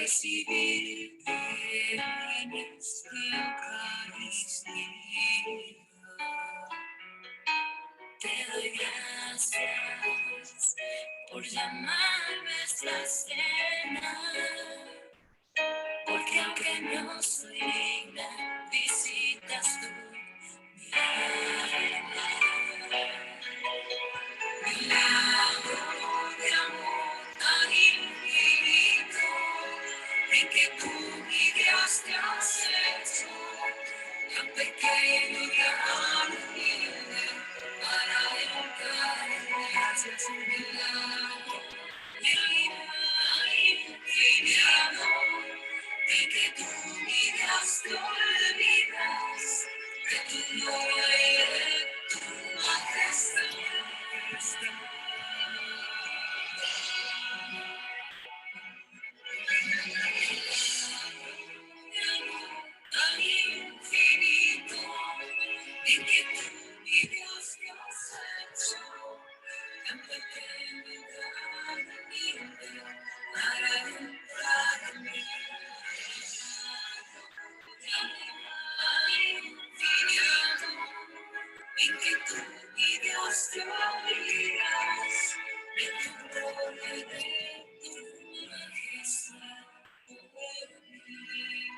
recibirte en esta Eucaristía. Te doy gracias por llamarme a esta cena, porque aunque no soy digna, visitas tú mi alma. Milagro de amor tan infinito, en que tú, mi Dios, te has hecho tan pequeño y tan humilde para educarme. Gracias, un milagro de infinito, en que tú, mi Dios, te olvidas de tu gloria y de tu majestad. Tan infinito, en que tú, mi Dios, te has hecho tan pequeño y tan humilde para honrarme. En que tú, mi Dios, te olvidas de tu gloria y de tu majestad por mí.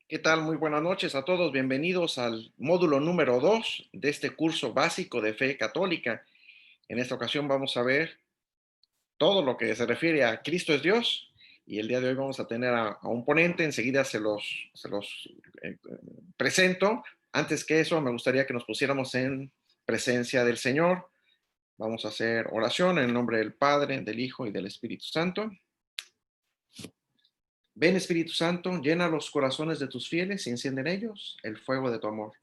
¿Qué tal? Muy buenas noches a todos. Bienvenidos al módulo número 2 de este curso básico de fe católica. En esta ocasión vamos a ver todo lo que se refiere a Cristo es Dios, y el día de hoy vamos a tener a un ponente. Enseguida se los presento. Antes que eso, me gustaría que nos pusiéramos en presencia del Señor. Vamos a hacer oración en el nombre del Padre, del Hijo y del Espíritu Santo. Ven, Espíritu Santo, llena los corazones de tus fieles y enciende en ellos el fuego de tu amor.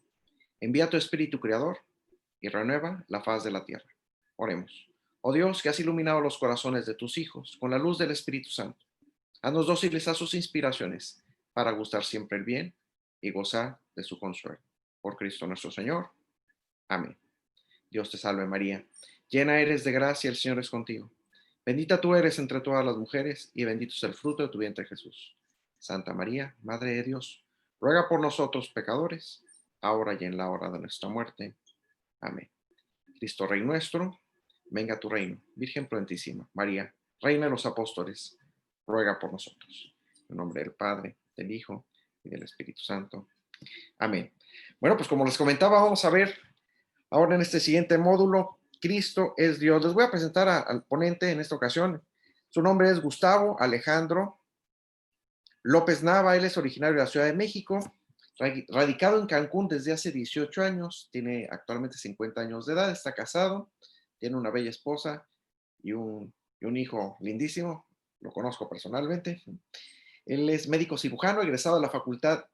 Envía tu Espíritu Creador y renueva la faz de la tierra. Oremos. Oh Dios, que has iluminado los corazones de tus hijos con la luz del Espíritu Santo, haznos dóciles a sus inspiraciones para gustar siempre el bien y gozar de su consuelo. Por Cristo nuestro Señor. Amén. Dios te salve María, llena eres de gracia, el Señor es contigo. Bendita tú eres entre todas las mujeres, y bendito es el fruto de tu vientre, Jesús. Santa María, Madre de Dios, ruega por nosotros pecadores, ahora y en la hora de nuestra muerte. Amén. Cristo Rey nuestro, venga a tu reino. Virgen prudentísima, María, Reina de los apóstoles, ruega por nosotros. En nombre del Padre, del Hijo y del Espíritu Santo. Amén. Bueno, pues como les comentaba, vamos a ver ahora en este siguiente módulo, Cristo es Dios. Les voy a presentar al ponente en esta ocasión. Su nombre es Gustavo Alejandro López Nava. Él es originario de la Ciudad de México, radicado en Cancún desde hace 18 años, tiene actualmente 50 años de edad, está casado, tiene una bella esposa y un hijo lindísimo, lo conozco personalmente. Él es médico cirujano, egresado de la Facultad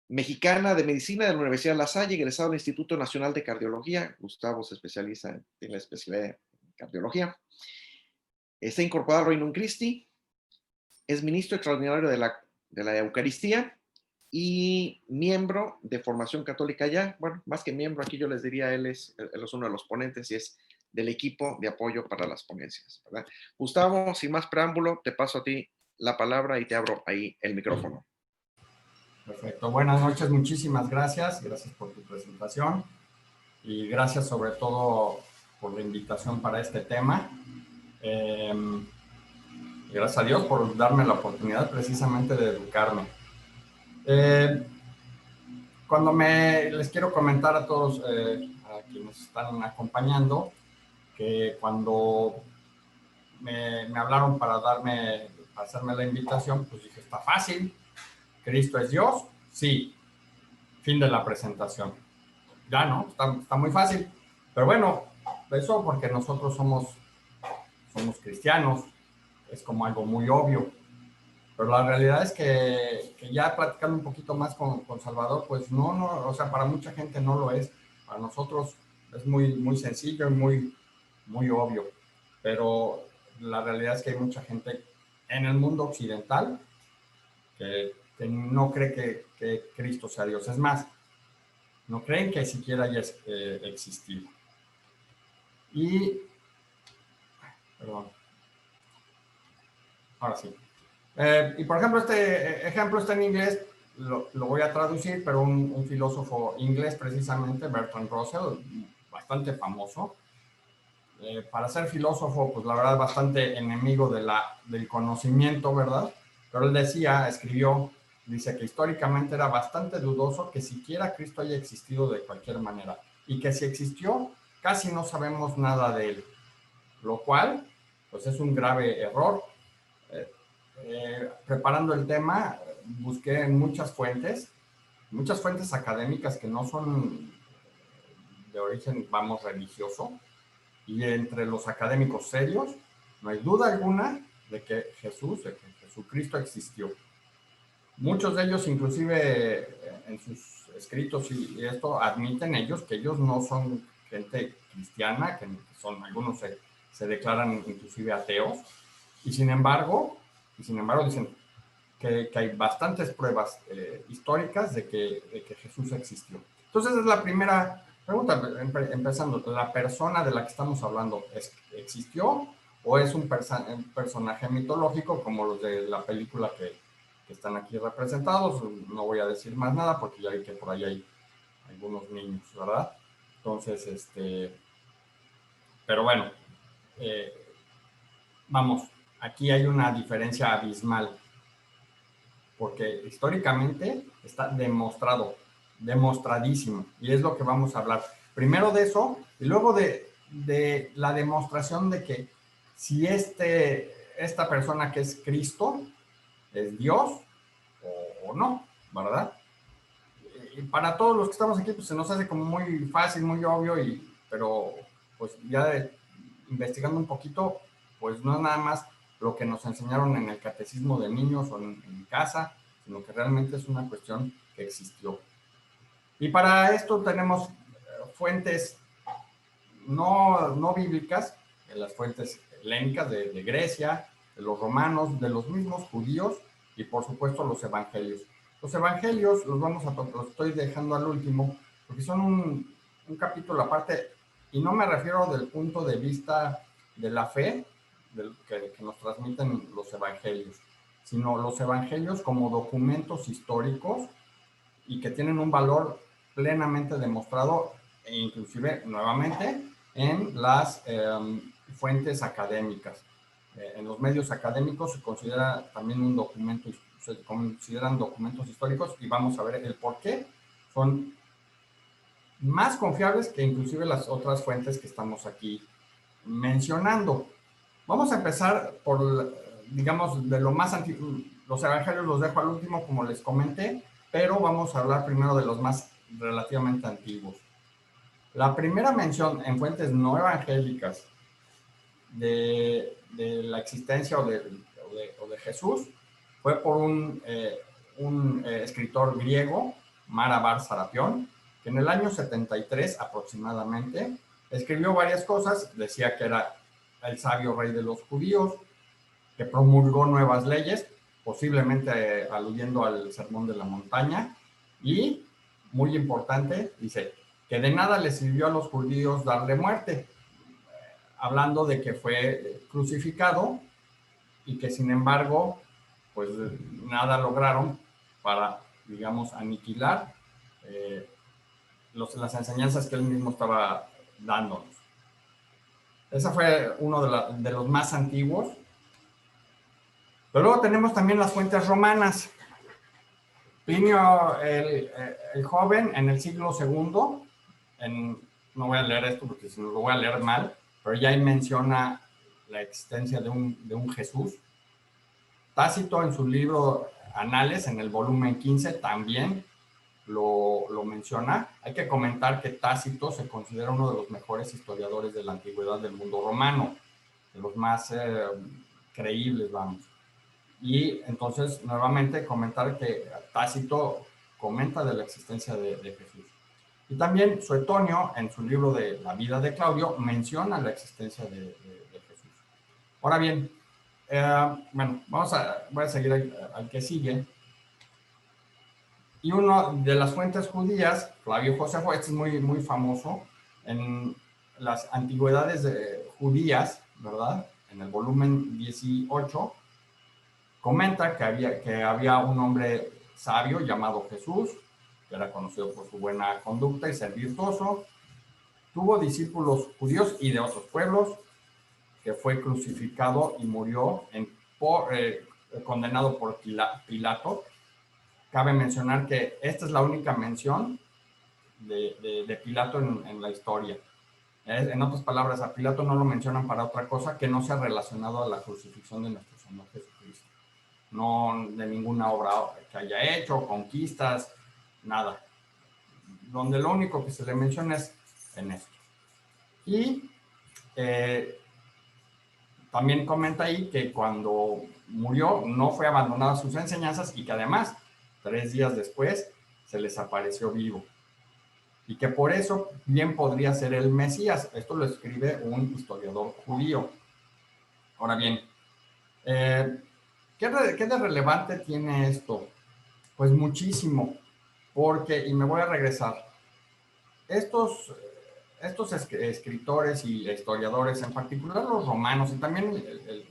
Mexicana de Medicina de la Universidad La Salle, egresado del Instituto Nacional de Cardiología. Gustavo se especializa en la especialidad de cardiología. Está incorporado al Reino Christi, es ministro extraordinario de la Eucaristía y miembro de Formación Católica ya. Bueno, más que miembro, aquí yo les diría, él es uno de los ponentes y es del equipo de apoyo para las ponencias, ¿verdad? Gustavo, sin más preámbulo, te paso a ti la palabra y te abro ahí el micrófono. Perfecto, buenas noches, muchísimas gracias por tu presentación y gracias sobre todo por la invitación para este tema. Gracias a Dios por darme la oportunidad precisamente de educarme. Les quiero comentar a todos, a quienes están acompañando, que cuando me hablaron para hacerme la invitación, pues dije, está fácil. ¿Cristo es Dios? Sí. Fin de la presentación. Ya, ¿no? Está muy fácil. Pero bueno, eso porque nosotros somos cristianos. Es como algo muy obvio. Pero la realidad es que ya platicando un poquito más con Salvador, pues no, o sea, para mucha gente no lo es. Para nosotros es muy, muy sencillo y muy, muy obvio. pero la realidad es que hay mucha gente en el mundo occidental que no cree que Cristo sea Dios. Es más, no creen que siquiera haya existido. Y, perdón, ahora sí. Y por ejemplo, este ejemplo está en inglés, lo voy a traducir, pero un filósofo inglés precisamente, Bertrand Russell, bastante famoso. Para ser filósofo, pues la verdad, bastante enemigo del conocimiento, ¿verdad? Pero él dice que históricamente era bastante dudoso que siquiera Cristo haya existido de cualquier manera, y que si existió, casi no sabemos nada de él, lo cual, pues es un grave error. Preparando el tema, busqué en muchas fuentes académicas que no son de origen, vamos, religioso, y entre los académicos serios, no hay duda alguna de que Jesucristo existió. Muchos de ellos, inclusive en sus escritos y esto, admiten ellos que ellos no son gente cristiana, que son, algunos se declaran inclusive ateos, y sin embargo dicen que hay bastantes pruebas históricas de que Jesús existió. Entonces es la primera pregunta, empezando, ¿la persona de la que estamos hablando existió o es un personaje mitológico como los de la película que están aquí representados? No voy a decir más nada porque ya vi que por ahí hay algunos niños, ¿verdad? Entonces, pero bueno, vamos, aquí hay una diferencia abismal, porque históricamente está demostradísimo, y es lo que vamos a hablar. Primero de eso, y luego de la demostración de que si esta persona que es Cristo es Dios o no, ¿verdad? Y para todos los que estamos aquí, pues se nos hace como muy fácil, muy obvio, pero pues ya investigando un poquito, pues no es nada más lo que nos enseñaron en el catecismo de niños o en casa, sino que realmente es una cuestión que existió. Y para esto tenemos fuentes no bíblicas, las fuentes helénicas de Grecia, de los romanos, de los mismos judíos y por supuesto los evangelios. Los evangelios los estoy dejando al último porque son un capítulo aparte, y no me refiero del punto de vista de la fe que nos transmiten los evangelios, sino los evangelios como documentos históricos y que tienen un valor plenamente demostrado e inclusive nuevamente en las fuentes académicas. En los medios académicos se considera también un documento, se consideran documentos históricos, y vamos a ver el por qué son más confiables que inclusive las otras fuentes que estamos aquí mencionando. Vamos a empezar por, digamos, de lo más antiguo. Los evangelios los dejo al último, como les comenté, pero vamos a hablar primero de los más relativamente antiguos. La primera mención en fuentes no evangélicas de la existencia o de Jesús fue por un escritor griego, Mara Bar Serapión, que en el año 73 aproximadamente escribió varias cosas. Decía que era el sabio rey de los judíos, que promulgó nuevas leyes, posiblemente aludiendo al Sermón de la Montaña, y, muy importante, dice que de nada les sirvió a los judíos darle muerte, hablando de que fue crucificado y que sin embargo, pues nada lograron para, digamos, aniquilar las enseñanzas que él mismo estaba dándonos. Ese fue uno de los más antiguos. Pero luego tenemos también las fuentes romanas. Plinio el Joven, en el siglo II, no voy a leer esto porque si no lo voy a leer mal, pero ya ahí menciona la existencia de un Jesús. Tácito, en su libro Anales, en el volumen 15, también lo menciona. Hay que comentar que Tácito se considera uno de los mejores historiadores de la antigüedad del mundo romano, de los más creíbles, vamos. Y entonces, nuevamente, comentar que Tácito comenta de la existencia de Jesús. Y también Suetonio, en su libro de La vida de Claudio, menciona la existencia de Jesús. Ahora bien, bueno, voy a seguir al que sigue. Y uno de las fuentes judías, Flavio Josefo, este es muy famoso, en las antigüedades judías, ¿verdad? En el volumen 18, comenta que había un hombre sabio llamado Jesús, que era conocido por su buena conducta y ser virtuoso. Tuvo discípulos judíos y de otros pueblos, que fue crucificado y murió condenado por Pilato. Cabe mencionar que esta es la única mención de Pilato en la historia. En otras palabras, a Pilato no lo mencionan para otra cosa que no sea relacionado a la crucifixión de nuestro Señor Jesucristo. No de ninguna obra que haya hecho, conquistas, nada. Donde lo único que se le menciona es en esto. Y también comenta ahí que cuando murió no fue abandonada sus enseñanzas y que además 3 días después se les apareció vivo. Y que por eso bien podría ser el Mesías. Esto lo escribe un historiador judío. Ahora bien, ¿qué de relevante tiene esto? Pues muchísimo, porque, y me voy a regresar, estos escritores y historiadores, en particular los romanos y también el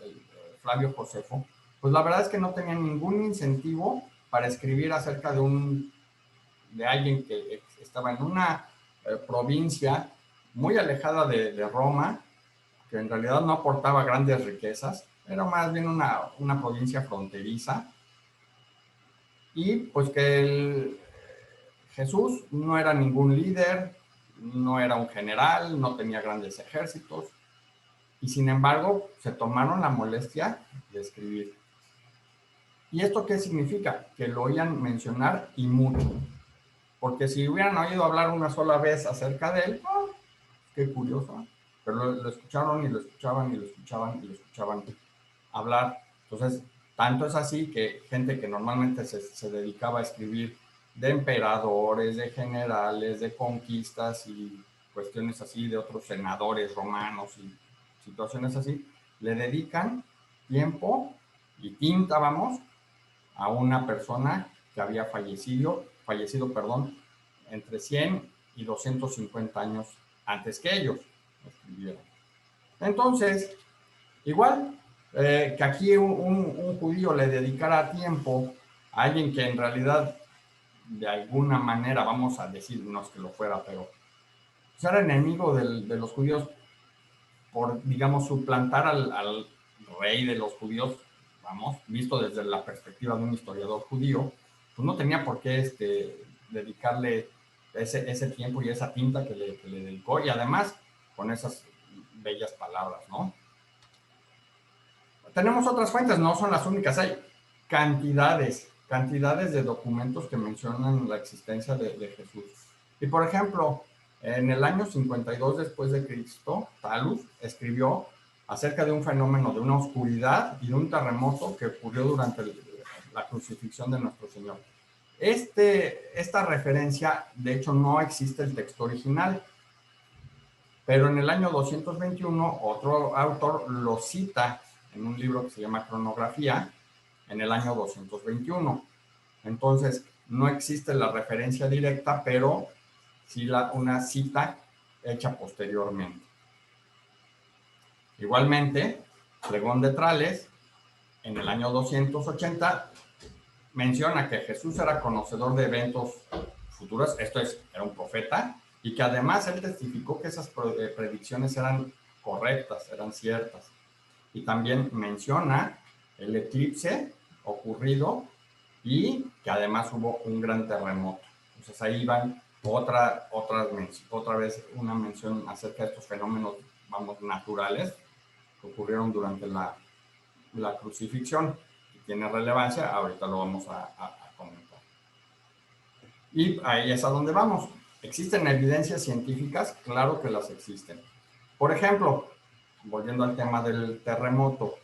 Flavio Josefo, pues la verdad es que no tenían ningún incentivo para escribir acerca de alguien que estaba en una provincia muy alejada de Roma, que en realidad no aportaba grandes riquezas, era más bien una provincia fronteriza, y pues que Jesús no era ningún líder, no era un general, no tenía grandes ejércitos, y sin embargo se tomaron la molestia de escribir. ¿Y esto qué significa? Que lo oían mencionar y mucho. Porque si hubieran oído hablar una sola vez acerca de él, oh, qué curioso, pero lo escucharon y lo escuchaban y lo escuchaban y lo escuchaban hablar. Entonces, tanto es así que gente que normalmente se dedicaba a escribir de emperadores, de generales, de conquistas y cuestiones así, de otros senadores romanos y situaciones así, le dedican tiempo y tinta, vamos, a una persona que había fallecido, entre 100 y 250 años antes que ellos escribieron. Entonces, igual que aquí un judío le dedicara tiempo a alguien que en realidad de alguna manera, vamos a decir, no es que lo fuera, pero pues era enemigo de los judíos por, digamos, suplantar al rey de los judíos, vamos, visto desde la perspectiva de un historiador judío, pues no tenía por qué dedicarle ese tiempo y esa tinta que le dedicó, y además con esas bellas palabras, ¿no? Tenemos otras fuentes, no son las únicas, hay cantidades de documentos que mencionan la existencia de Jesús. Y por ejemplo, en el año 52 después de Cristo, Talus escribió acerca de un fenómeno de una oscuridad y de un terremoto que ocurrió durante la crucifixión de nuestro Señor. Esta referencia, de hecho, no existe el texto original, pero en el año 221 otro autor lo cita en un libro que se llama Cronografía, en el año 221. Entonces, no existe la referencia directa, pero sí una cita hecha posteriormente. Igualmente, Pregón de Trales, en el año 280, menciona que Jesús era conocedor de eventos futuros, esto es, era un profeta, y que además él testificó que esas predicciones eran correctas, eran ciertas. Y también menciona el eclipse ocurrido y que además hubo un gran terremoto. Entonces ahí van otra vez una mención acerca de estos fenómenos, vamos, naturales que ocurrieron durante la crucifixión. Y tiene relevancia, ahorita lo vamos a comentar. Y ahí es a donde vamos. ¿Existen evidencias científicas? Claro que las existen. Por ejemplo, volviendo al tema del terremoto,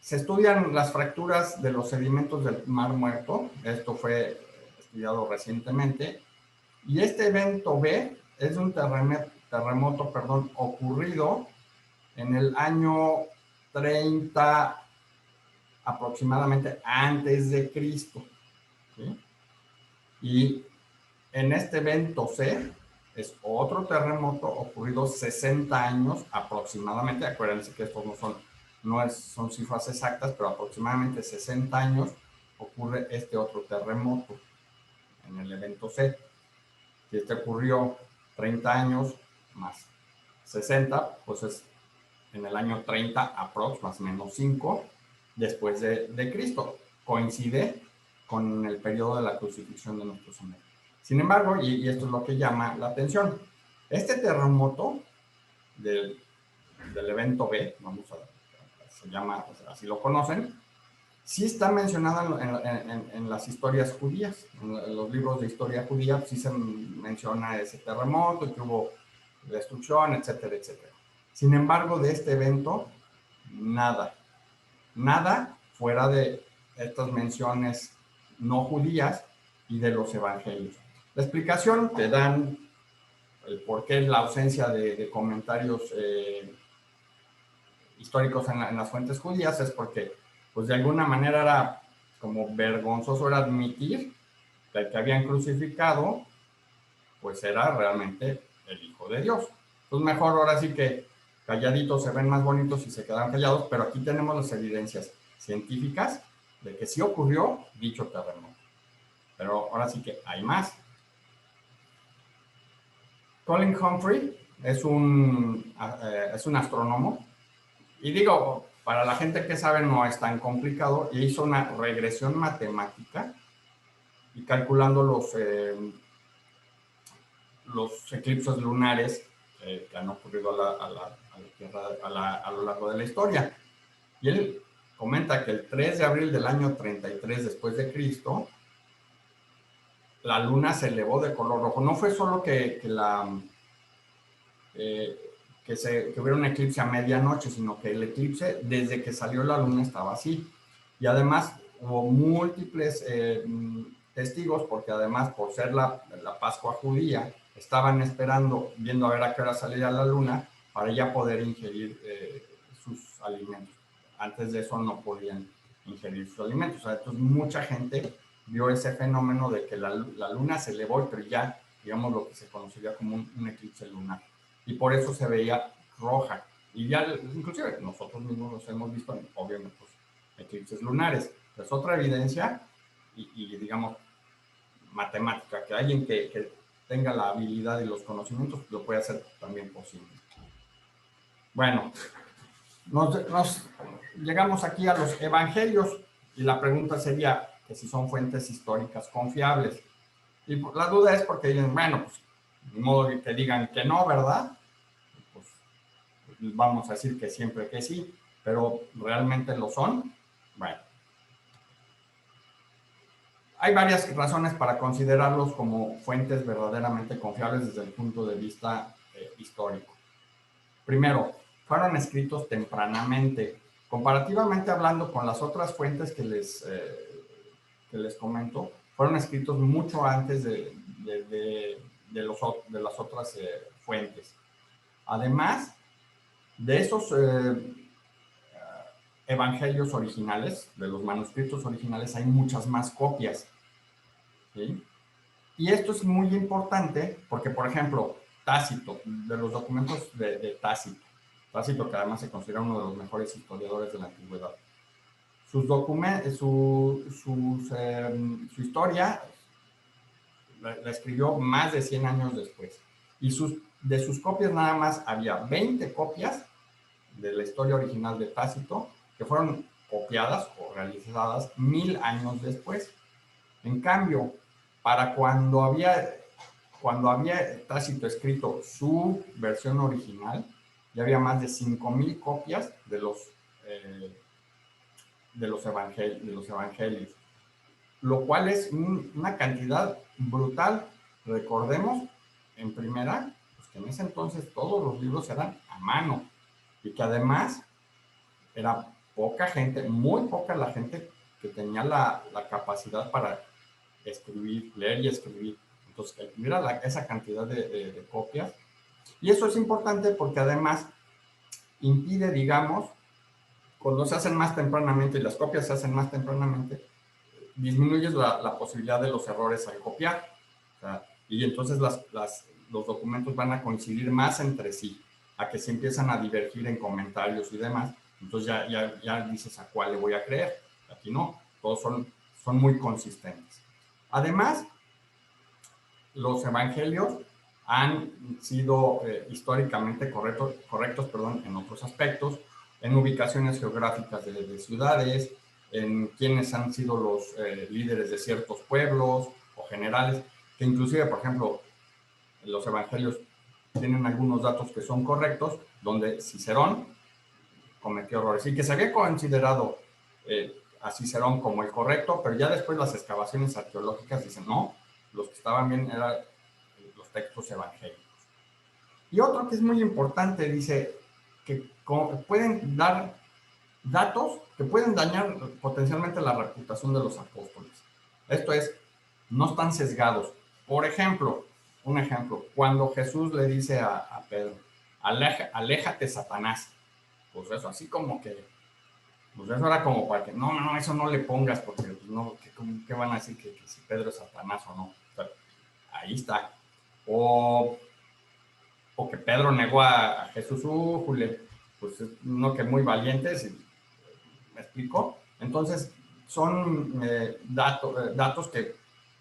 se estudian las fracturas de los sedimentos del Mar Muerto. Esto fue estudiado recientemente. Y este evento B es de un terremoto, perdón, ocurrido en el año 30 aproximadamente antes de Cristo. ¿Sí? Y en este evento C es otro terremoto ocurrido 60 años aproximadamente. Acuérdense que estos son cifras exactas, pero aproximadamente 60 años ocurre este otro terremoto en el evento C. Si este ocurrió 30 años más 60, pues es en el año 30 aprox, más o menos 5, después de Cristo. Coincide con el periodo de la crucifixión de nuestro Señor. Sin embargo, y esto es lo que llama la atención, este terremoto del evento B, se llama, así lo conocen, sí está mencionado en las historias judías, en los libros de historia judía, sí se menciona ese terremoto y que hubo destrucción, etcétera, etcétera. Sin embargo, de este evento, nada fuera de estas menciones no judías y de los evangelios. La explicación te dan el por qué la ausencia de comentarios históricos en las fuentes judías es porque, pues de alguna manera era como vergonzoso era admitir que el que habían crucificado, pues era realmente el Hijo de Dios. Entonces mejor ahora sí que calladitos se ven más bonitos y se quedan callados, pero aquí tenemos las evidencias científicas de que sí ocurrió dicho terremoto. Pero ahora sí que hay más. Colin Humphrey es un astrónomo, y digo, para la gente que sabe no es tan complicado, y hizo una regresión matemática y calculando los eclipses lunares que han ocurrido a la Tierra a lo largo de la historia. Y él comenta que el 3 de abril del año 33 después de Cristo, la luna se elevó de color rojo. No fue solo que hubiera un eclipse a medianoche, sino que el eclipse, desde que salió la luna, estaba así. Y además hubo múltiples testigos, porque además, por ser la Pascua judía, estaban esperando, viendo a ver a qué hora salía la luna, para ya poder ingerir sus alimentos. Antes de eso no podían ingerir sus alimentos. O sea, entonces mucha gente vio ese fenómeno de que la luna se elevó, pero ya, digamos, lo que se conocería como un eclipse lunar. Y por eso se veía roja. Y ya, inclusive, nosotros mismos los hemos visto, obviamente, pues, eclipses lunares. Es otra evidencia y, digamos, matemática, que alguien que tenga la habilidad y los conocimientos lo puede hacer también posible. Bueno, llegamos aquí a los evangelios y la pregunta sería que si son fuentes históricas confiables. Y la duda es porque dicen, bueno, pues, de modo que digan que no, ¿verdad? Pues vamos a decir que siempre que sí, pero ¿realmente lo son? Bueno. Hay varias razones para considerarlos como fuentes verdaderamente confiables desde el punto de vista histórico. Primero, fueron escritos tempranamente. Comparativamente hablando con las otras fuentes que les comento, fueron escritos mucho antes de las otras fuentes. Además, de esos evangelios originales, de los manuscritos originales, hay muchas más copias. ¿Sí? Y esto es muy importante porque, por ejemplo, Tácito, de los documentos de Tácito, que además se considera uno de los mejores historiadores de la antigüedad, su historia la escribió más de 100 años después. Y de sus copias nada más había 20 copias de la historia original de Tácito que fueron copiadas o realizadas 1000 años después. En cambio, para cuando había Tácito escrito su versión original, ya había más de 5000 copias de los evangelios, lo cual es una cantidad brutal. Recordemos, en primera, pues que en ese entonces todos los libros eran a mano y que además era poca gente, muy poca la gente que tenía la capacidad para escribir, leer y escribir. Entonces, que tuviera esa cantidad de copias, Y eso es importante porque además impide, digamos, cuando se hacen más tempranamente y las copias se hacen más tempranamente, disminuyes la posibilidad de los errores al copiar. O sea, y entonces los documentos van a coincidir más entre sí, a que se empiezan a divergir en comentarios y demás. Entonces ya dices a cuál le voy a creer. Aquí no, todos son muy consistentes. Además, los evangelios han sido históricamente correctos en otros aspectos, en ubicaciones geográficas de ciudades, en quiénes han sido los líderes de ciertos pueblos o generales, que inclusive, por ejemplo, los evangelios tienen algunos datos que son correctos, donde Cicerón cometió errores y que se había considerado a Cicerón como el correcto, pero ya después las excavaciones arqueológicas dicen, no, los que estaban bien eran los textos evangélicos. Y otro que es muy importante, dice que pueden dar datos que pueden dañar potencialmente la reputación de los apóstoles. Esto es, no están sesgados. Por ejemplo, un ejemplo, cuando Jesús le dice a Pedro, aléjate, Satanás. Pues eso, así como que, pues eso era como para que, no, eso no le pongas, porque pues no, ¿qué van a decir que si Pedro es Satanás o no? O sea, ahí está. O que Pedro negó a Jesús, pues no, que muy valientes, ¿me explico? Entonces, son datos que,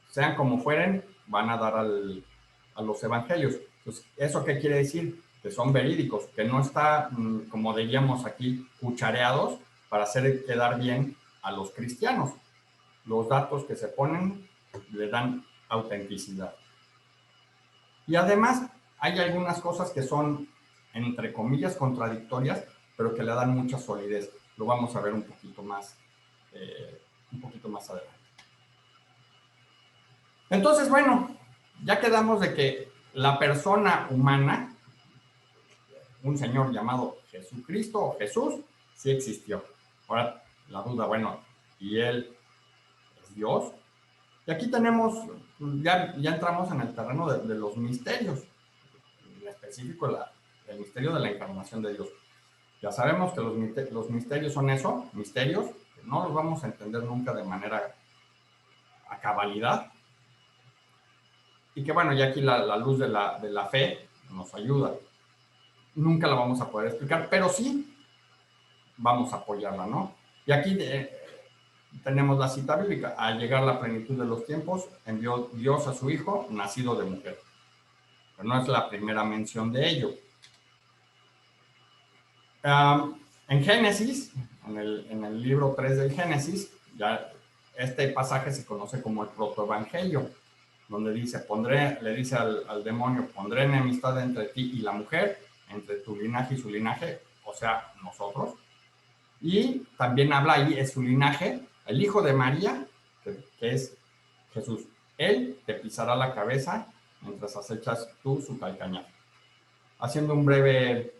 sean como fueren, van a dar a los evangelios. Entonces, ¿eso qué quiere decir? Que son verídicos, que no está, como diríamos aquí, cuchareados para hacer quedar bien a los cristianos. Los datos que se ponen le dan autenticidad. Y además, hay algunas cosas que son, entre comillas, contradictorias, pero que le dan mucha solidez. Lo vamos a ver un poquito más adelante. Entonces, bueno, ya quedamos de que la persona humana, un señor llamado Jesucristo o Jesús, sí existió. Ahora, la duda, bueno, ¿y él es Dios? Y aquí tenemos, ya entramos en el terreno de los misterios, en específico el misterio de la encarnación de Dios. Ya sabemos que los misterios son eso, misterios, que no los vamos a entender nunca de manera a cabalidad. Y que bueno, ya aquí la luz de la fe nos ayuda. Nunca la vamos a poder explicar, pero sí vamos a apoyarla, ¿no? Y aquí tenemos la cita bíblica. Al llegar la plenitud de los tiempos, envió Dios a su Hijo, nacido de mujer. Pero no es la primera mención de ello. En Génesis, en el libro 3 del Génesis, ya este pasaje se conoce como el protoevangelio, donde dice, le dice al demonio, pondré enemistad entre ti y la mujer, entre tu linaje y su linaje, o sea, nosotros. Y también habla ahí de su linaje, el hijo de María, que es Jesús. Él te pisará la cabeza mientras acechas tú su calcañar. Haciendo un breve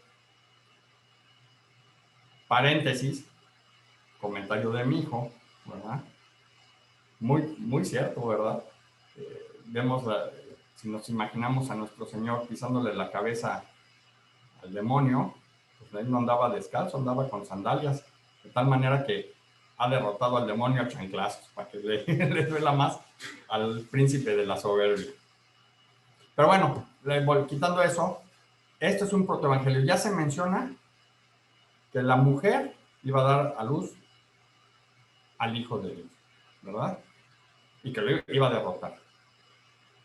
paréntesis, comentario de mi hijo, ¿verdad? Muy cierto, ¿verdad? Vemos, si nos imaginamos a nuestro Señor pisándole la cabeza al demonio, pues él no andaba descalzo, andaba con sandalias, de tal manera que ha derrotado al demonio a chanclazos, para que le duela más al príncipe de la soberbia. Pero bueno, quitando eso, este es un protoevangelio. Ya se menciona que la mujer iba a dar a luz al Hijo de Dios, ¿verdad? Y que lo iba a derrotar.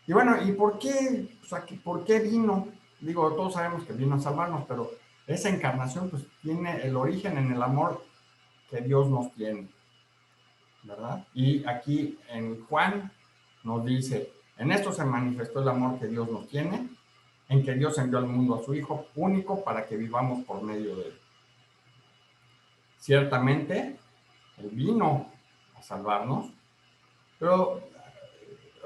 Y bueno, ¿y por qué? O sea, ¿por qué vino? Digo, todos sabemos que vino a salvarnos, pero esa encarnación pues tiene el origen en el amor que Dios nos tiene, ¿verdad? Y aquí en Juan nos dice, en esto se manifestó el amor que Dios nos tiene, en que Dios envió al mundo a su Hijo único para que vivamos por medio de él. Ciertamente, él vino a salvarnos, pero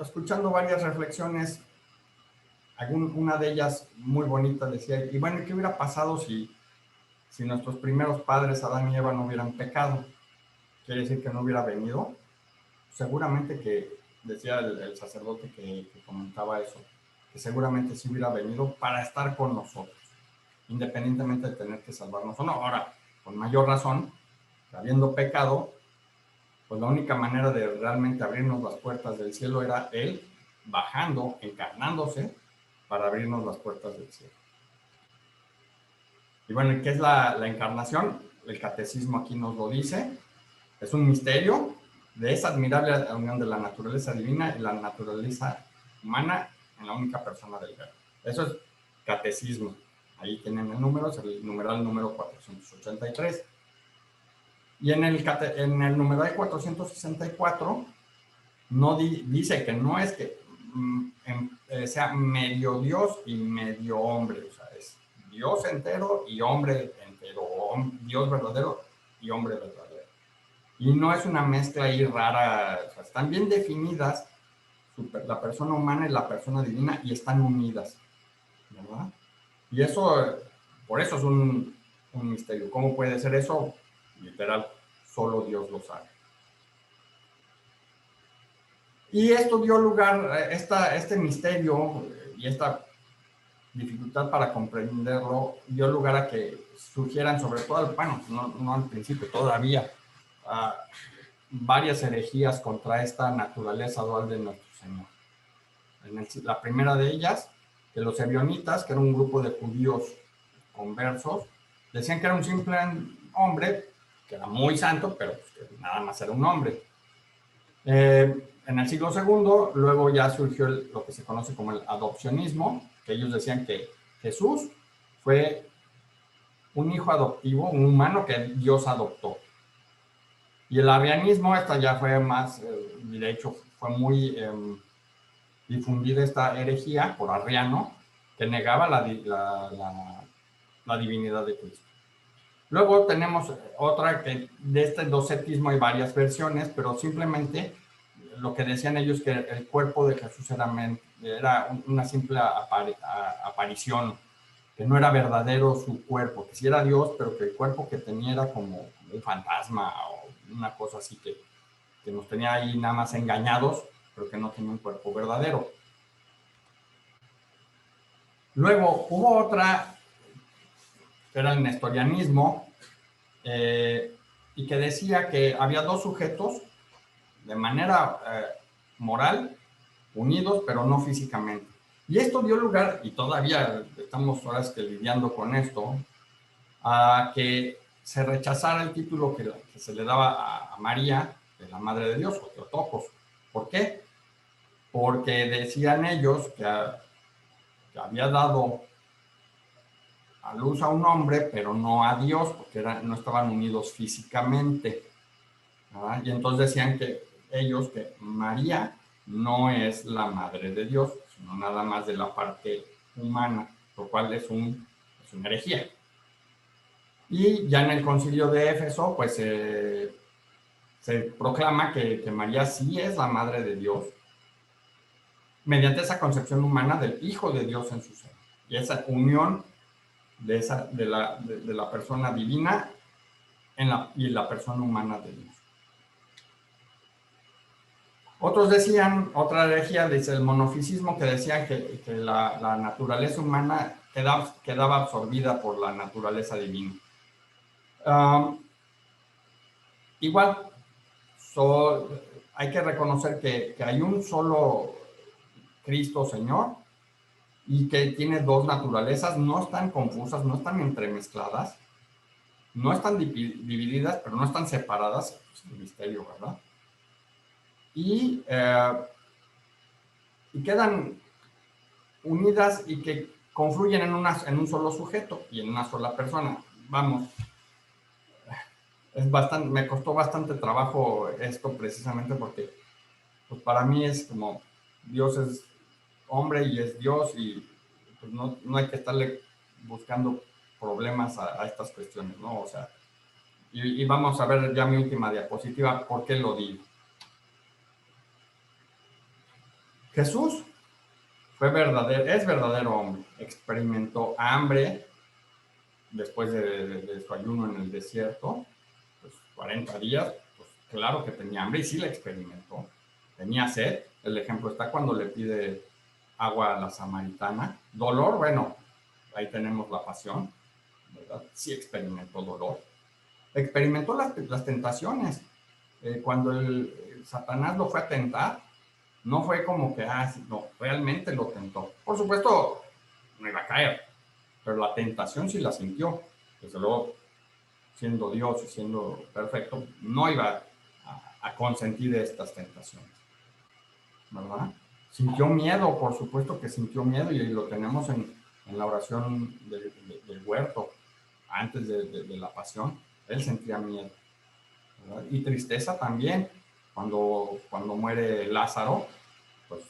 escuchando varias reflexiones, una de ellas muy bonita decía, y bueno, ¿qué hubiera pasado si nuestros primeros padres, Adán y Eva, no hubieran pecado? ¿Quiere decir que no hubiera venido? Seguramente que, decía el sacerdote que comentaba eso, que seguramente sí hubiera venido para estar con nosotros, independientemente de tener que salvarnos o no. Ahora, con mayor razón, habiendo pecado, pues la única manera de realmente abrirnos las puertas del cielo era Él bajando, encarnándose, para abrirnos las puertas del cielo. Y bueno, ¿qué es la encarnación? El catecismo aquí nos lo dice. Es un misterio de esa admirable unión de la naturaleza divina y la naturaleza humana en la única persona del Verbo. Eso es catecismo. Ahí tienen el número, es el numeral número 483. Y en el numeral 464 no dice que no es que sea medio Dios y medio hombre. O sea, es Dios entero y hombre entero. Dios verdadero y hombre verdadero. Y no es una mezcla ahí rara. O sea, están bien definidas la persona humana y la persona divina y están unidas, ¿verdad? Y eso, por eso es un misterio. ¿Cómo puede ser eso? Literal, solo Dios lo sabe. Y esto dio lugar, este misterio y esta dificultad para comprenderlo, dio lugar a que surgieran, sobre todo, bueno, no al principio, todavía, varias herejías contra esta naturaleza dual de nuestro Señor. La primera de ellas, que los ebionitas, que era un grupo de judíos conversos, decían que era un simple hombre, que era muy santo, pero pues, que nada más era un hombre. En el siglo II, luego ya surgió lo que se conoce como el adopcionismo, que ellos decían que Jesús fue un hijo adoptivo, un humano que Dios adoptó. Y el arrianismo, esta ya fue más, de hecho fue muy difundida esta herejía por Arriano, que negaba la divinidad de Cristo. Luego tenemos otra que de este docetismo hay varias versiones, pero simplemente lo que decían ellos que el cuerpo de Jesús era una simple aparición, que no era verdadero su cuerpo, que sí era Dios, pero que el cuerpo que tenía era como un fantasma o una cosa así que nos tenía ahí nada más engañados, pero que no tenía un cuerpo verdadero. Luego hubo otra, que era el nestorianismo, y que decía que había dos sujetos de manera moral, unidos, pero no físicamente. Y esto dio lugar, y todavía estamos ahora lidiando con esto, a que se rechazara el título que se le daba a María, de la Madre de Dios, o Teotocos. ¿Por qué? Porque decían ellos que había dado a luz a un hombre, pero no a Dios, porque no estaban unidos físicamente. ¿Verdad? Y entonces decían que ellos, que María no es la Madre de Dios, sino nada más de la parte humana, lo cual es una herejía. Y ya en el concilio de Éfeso, pues se proclama que María sí es la Madre de Dios, mediante esa concepción humana del Hijo de Dios en su seno. Y esa unión de la persona divina y la persona humana de Dios. Otros decían, otra herejía, dice el monofisismo, que decían que la naturaleza humana quedaba absorbida por la naturaleza divina. Igual, hay que reconocer que hay un solo Cristo Señor y que tiene dos naturalezas, no están confusas, no están entremezcladas, no están divididas, pero no están separadas. Es un misterio, ¿verdad? Y quedan unidas y que confluyen en un solo sujeto y en una sola persona. Vamos, me costó bastante trabajo esto precisamente porque pues para mí es como Dios es hombre y es Dios y pues no hay que estarle buscando problemas a estas cuestiones, ¿no? O sea, y vamos a ver ya mi última diapositiva, ¿por qué lo digo? Jesús es verdadero hombre, experimentó hambre después de su ayuno en el desierto, pues 40 días, pues claro que tenía hambre y sí la experimentó. Tenía sed, el ejemplo está cuando le pide agua a la samaritana. Dolor, bueno, ahí tenemos la pasión, ¿verdad? Sí experimentó dolor. Experimentó las tentaciones. Cuando el Satanás lo fue a tentar, no fue como que, no, realmente lo tentó. Por supuesto, no iba a caer, pero la tentación sí la sintió. Desde luego, siendo Dios y siendo perfecto, no iba a consentir estas tentaciones, ¿verdad? Sintió miedo, por supuesto que sintió miedo, y lo tenemos en la oración del huerto, antes de la pasión. Él sentía miedo, ¿verdad? Y tristeza también. Cuando muere Lázaro, pues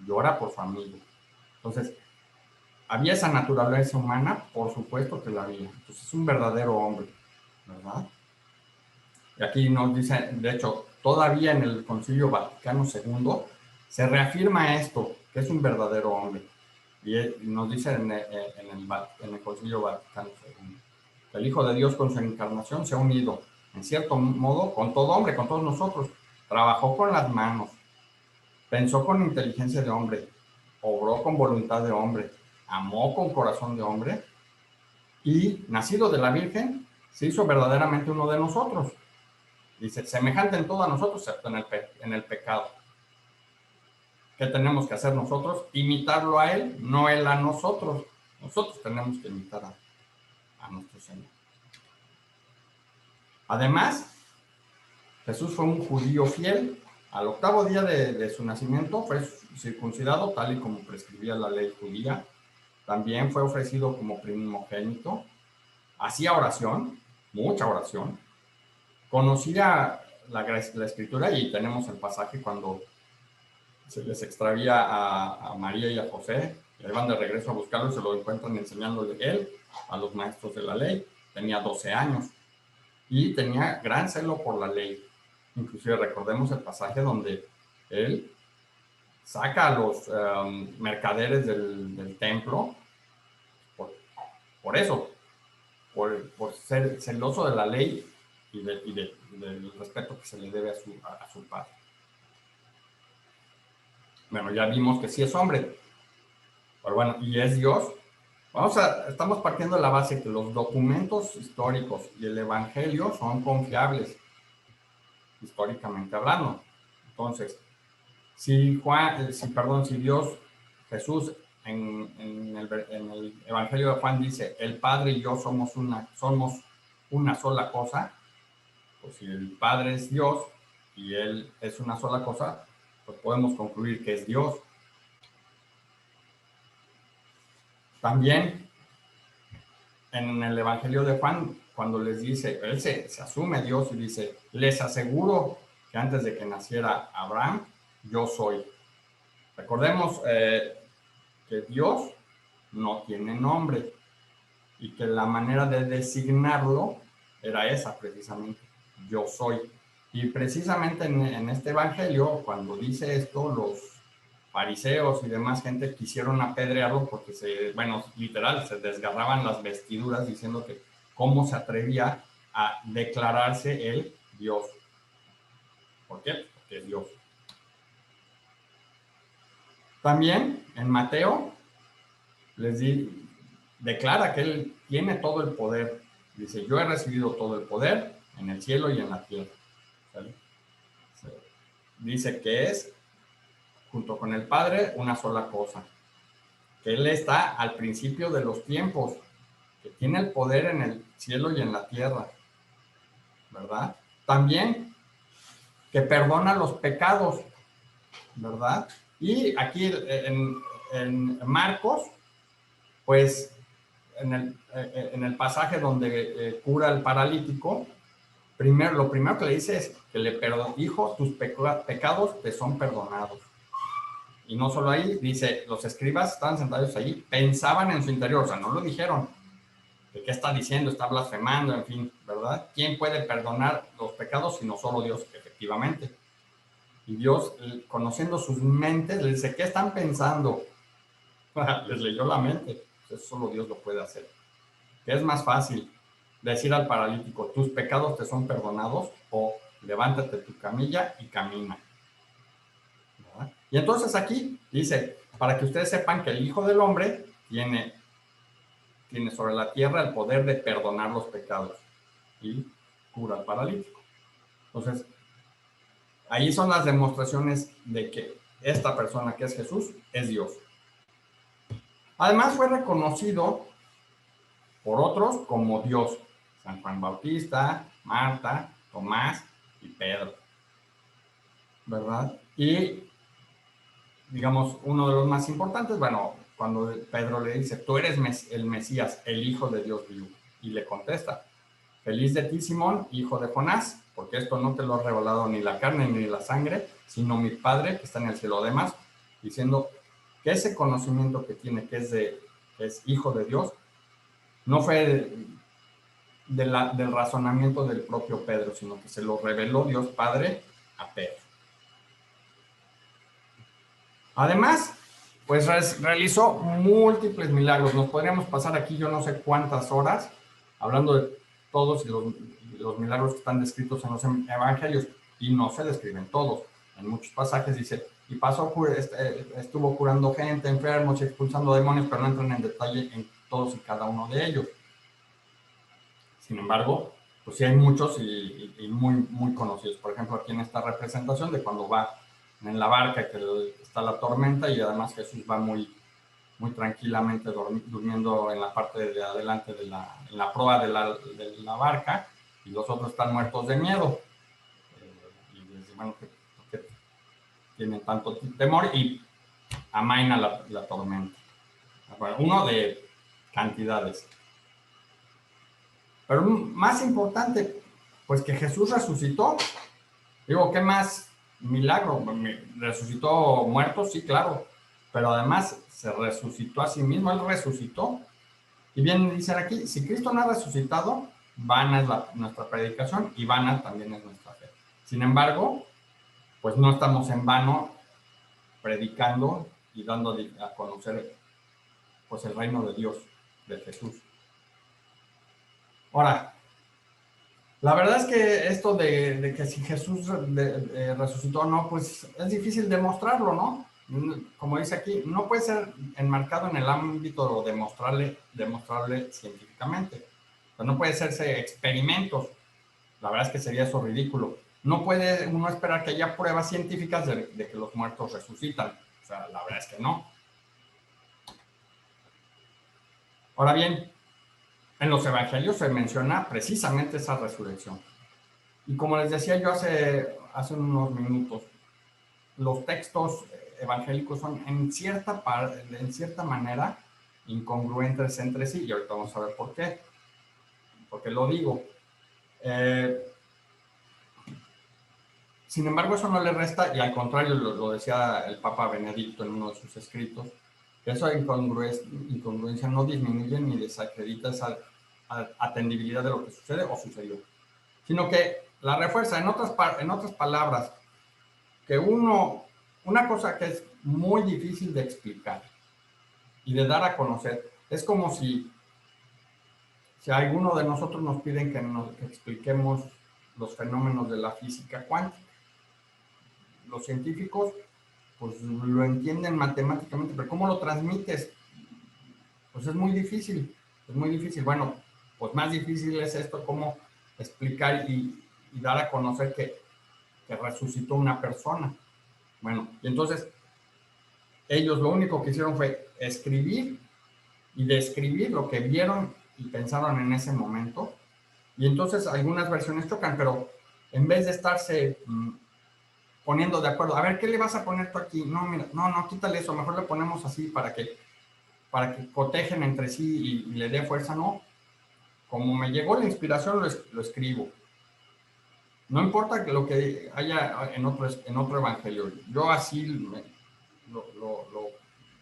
llora por su amigo. Entonces, ¿había esa naturaleza humana? Por supuesto que la había. Entonces, es un verdadero hombre, ¿verdad? Y aquí nos dice, de hecho, todavía en el Concilio Vaticano II se reafirma esto, que es un verdadero hombre. Y nos dice en el Concilio Vaticano II, que el Hijo de Dios con su encarnación se ha unido, en cierto modo, con todo hombre, con todos nosotros. Trabajó con las manos, pensó con inteligencia de hombre, obró con voluntad de hombre, amó con corazón de hombre, y nacido de la Virgen, se hizo verdaderamente uno de nosotros. Dice, semejante en todo a nosotros, excepto en el pecado. ¿Qué tenemos que hacer nosotros? Imitarlo a Él, no Él a nosotros. Nosotros tenemos que imitar a nuestro Señor. Además, Jesús fue un judío fiel. Al octavo día de su nacimiento fue circuncidado, tal y como prescribía la ley judía. También fue ofrecido como primogénito. Hacía oración, mucha oración. Conocía la escritura, y tenemos el pasaje cuando se les extravía a María y a José, y van de regreso a buscarlo y se lo encuentran enseñándole él a los maestros de la ley. Tenía 12 años y tenía gran celo por la ley. Inclusive recordemos el pasaje donde él saca a los mercaderes del templo por eso, por ser celoso de la ley y del respeto que se le debe a su padre. Bueno, ya vimos que sí es hombre, pero bueno, y es Dios. Estamos partiendo de la base que los documentos históricos y el Evangelio son confiables, históricamente hablando. Entonces, si Dios, Jesús, en el Evangelio de Juan dice, el Padre y yo somos una sola cosa, pues si el Padre es Dios y Él es una sola cosa, pues podemos concluir que es Dios. También en el Evangelio de Juan, cuando les dice, él se asume Dios y dice, les aseguro que antes de que naciera Abraham, yo soy. Recordemos que Dios no tiene nombre y que la manera de designarlo era esa precisamente, yo soy. Y precisamente en este Evangelio, cuando dice esto, los fariseos y demás gente quisieron apedrearlo porque literal, se desgarraban las vestiduras diciendo que cómo se atrevía a declararse él Dios. ¿Por qué? Porque es Dios. También en Mateo declara que él tiene todo el poder. Dice, yo he recibido todo el poder en el cielo y en la tierra. ¿Sale? Dice que es, junto con el Padre, una sola cosa. Que Él está al principio de los tiempos, que tiene el poder en el cielo y en la tierra, ¿verdad? También que perdona los pecados, ¿verdad? Y aquí en Marcos, pues en el pasaje donde cura al paralítico, lo primero que le dice es que le perdona, hijo, tus pecados te son perdonados. Y no solo ahí, dice, los escribas estaban sentados allí, pensaban en su interior, o sea, no lo dijeron. ¿De qué está diciendo? Está blasfemando, en fin, ¿verdad? ¿Quién puede perdonar los pecados sino solo Dios, efectivamente? Y Dios, conociendo sus mentes, les dice, ¿qué están pensando? Les leyó la mente. Eso solo Dios lo puede hacer. ¿Qué es más fácil? Decir al paralítico, tus pecados te son perdonados, o levántate tu camilla y camina. ¿Verdad? Y entonces aquí dice, para que ustedes sepan que el Hijo del Hombre tiene sobre la tierra el poder de perdonar los pecados y cura al paralítico. Entonces, ahí son las demostraciones de que esta persona que es Jesús es Dios. Además fue reconocido por otros como Dios. San Juan Bautista, Marta, Tomás y Pedro. ¿Verdad? Y, digamos, uno de los más importantes, bueno, cuando Pedro le dice, tú eres el Mesías, el Hijo de Dios vivo. Y le contesta, feliz de ti, Simón, hijo de Jonás, porque esto no te lo ha revelado ni la carne ni la sangre, sino mi Padre que está en el cielo. Además, diciendo que ese conocimiento que tiene, que es hijo de Dios, no fue del razonamiento del propio Pedro, sino que se lo reveló Dios Padre a Pedro. Además, pues realizó múltiples milagros. Nos podríamos pasar aquí yo no sé cuántas horas hablando de todos los milagros que están descritos en los evangelios, y no se describen todos. En muchos pasajes dice, y estuvo curando gente, enfermos y expulsando demonios, pero no entran en detalle en todos y cada uno de ellos. Sin embargo, pues sí hay muchos y muy, muy conocidos. Por ejemplo, aquí en esta representación de cuando va en la barca, que está la tormenta, y además Jesús va muy, muy tranquilamente durmiendo en la parte de adelante en la proa de la barca, y los otros están muertos de miedo. Y dicen, bueno, que tienen tanto temor, y amaina la tormenta. Bueno, uno de cantidades. Pero más importante, pues que Jesús resucitó. Digo, ¿qué más milagro? ¿Resucitó muertos? Sí, claro. Pero además se resucitó a sí mismo, Él resucitó. Y bien dicen aquí, si Cristo no ha resucitado, vana es nuestra predicación y vana también es nuestra fe. Sin embargo, pues no estamos en vano predicando y dando a conocer pues el reino de Dios, de Jesús. Ahora, la verdad es que esto de que si Jesús resucitó o no, pues es difícil demostrarlo, ¿no? Como dice aquí, no puede ser enmarcado en el ámbito demostrable científicamente. O sea, no puede hacerse experimentos. La verdad es que sería eso ridículo. No puede uno esperar que haya pruebas científicas de que los muertos resucitan. O sea, la verdad es que no. Ahora bien, en los evangelios se menciona precisamente esa resurrección. Y como les decía yo hace unos minutos, los textos evangélicos son en cierta manera incongruentes entre sí, y ahorita vamos a ver por qué. ¿Por qué lo digo? Sin embargo, eso no le resta, y al contrario, lo decía el Papa Benedicto en uno de sus escritos, que esa incongruencia no disminuye ni desacredita esa atendibilidad de lo que sucede o sucedió, sino que la refuerza. En otras palabras, que una cosa que es muy difícil de explicar y de dar a conocer, es como si a alguno de nosotros nos piden que expliquemos los fenómenos de la física cuántica. Los científicos pues lo entienden matemáticamente, pero ¿cómo lo transmites? Pues es muy difícil, Bueno, pues más difícil es esto, cómo explicar y dar a conocer que resucitó una persona. Bueno, y entonces ellos lo único que hicieron fue escribir y describir lo que vieron y pensaron en ese momento. Y entonces algunas versiones chocan, pero en vez de estarse poniendo de acuerdo, a ver, ¿qué le vas a poner tú aquí? No, mira, no, quítale eso, mejor le ponemos así para que cotejen entre sí y le dé fuerza, ¿no? Como me llegó la inspiración, lo escribo. No importa lo que haya en otro evangelio, yo así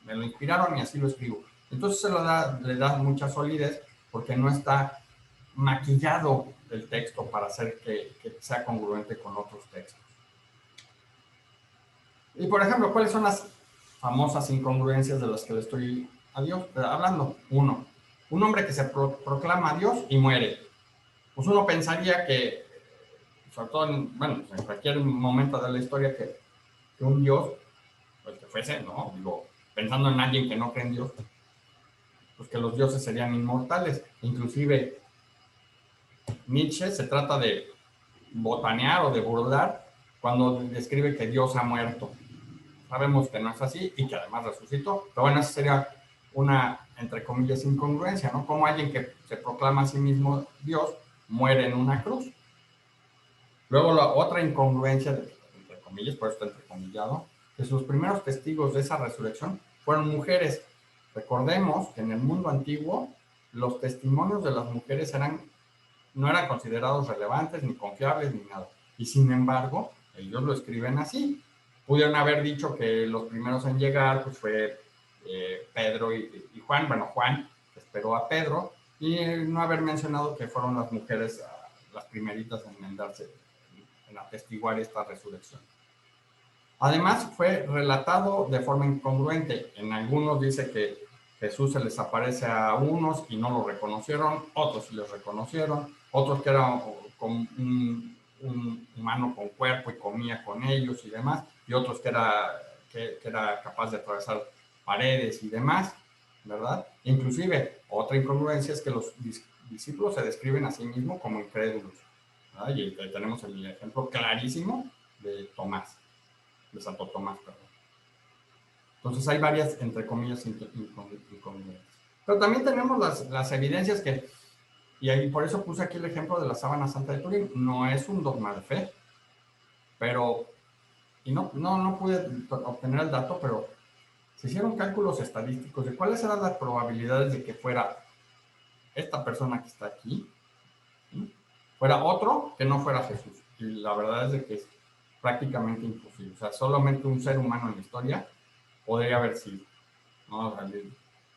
me lo inspiraron y así lo escribo. Entonces le da mucha solidez porque no está maquillado el texto para hacer que sea congruente con otros textos. Y por ejemplo, ¿cuáles son las famosas incongruencias de las que le estoy hablando? Uno, un hombre que se proclama Dios y muere. Pues uno pensaría que, sobre todo en cualquier momento de la historia, que un Dios, pues que fuese, ¿no? Digo, pensando en alguien que no cree en Dios, pues que los dioses serían inmortales. Inclusive Nietzsche se trata de botanear o de burlar cuando describe que Dios ha muerto. Sabemos que no es así y que además resucitó. Pero bueno, esa sería una, entre comillas, incongruencia, ¿no? Como alguien que se proclama a sí mismo Dios muere en una cruz. Luego la otra incongruencia, entre comillas, por esto entrecomillado, que sus primeros testigos de esa resurrección fueron mujeres. Recordemos que en el mundo antiguo los testimonios de las mujeres no eran considerados relevantes, ni confiables, ni nada. Y sin embargo, ellos lo escriben así. Pudieron haber dicho que los primeros en llegar pues fue Pedro y Juan. Bueno, Juan esperó a Pedro y no haber mencionado que fueron las mujeres las primeritas en atestiguar esta resurrección. Además, fue relatado de forma incongruente. En algunos dice que Jesús se les aparece a unos y no lo reconocieron, otros sí les reconocieron, otros que era con un humano con cuerpo y comía con ellos y demás, y otros que era capaz de atravesar paredes y demás, ¿verdad? Inclusive, otra incongruencia es que los discípulos se describen a sí mismos como incrédulos, ¿verdad? Y tenemos el ejemplo clarísimo de Tomás, de Santo Tomás, perdón. Entonces hay varias, entre comillas, incongruencias. Pero también tenemos las evidencias que, y ahí por eso puse aquí el ejemplo de la sábana santa de Turín, no es un dogma de fe, pero, y no pude obtener el dato, pero se hicieron cálculos estadísticos de cuáles eran las probabilidades de que fuera esta persona que está aquí, ¿sí? Fuera otro que no fuera Jesús. Y la verdad es de que es prácticamente imposible. O sea, solamente un ser humano en la historia podría haber sido, ¿no?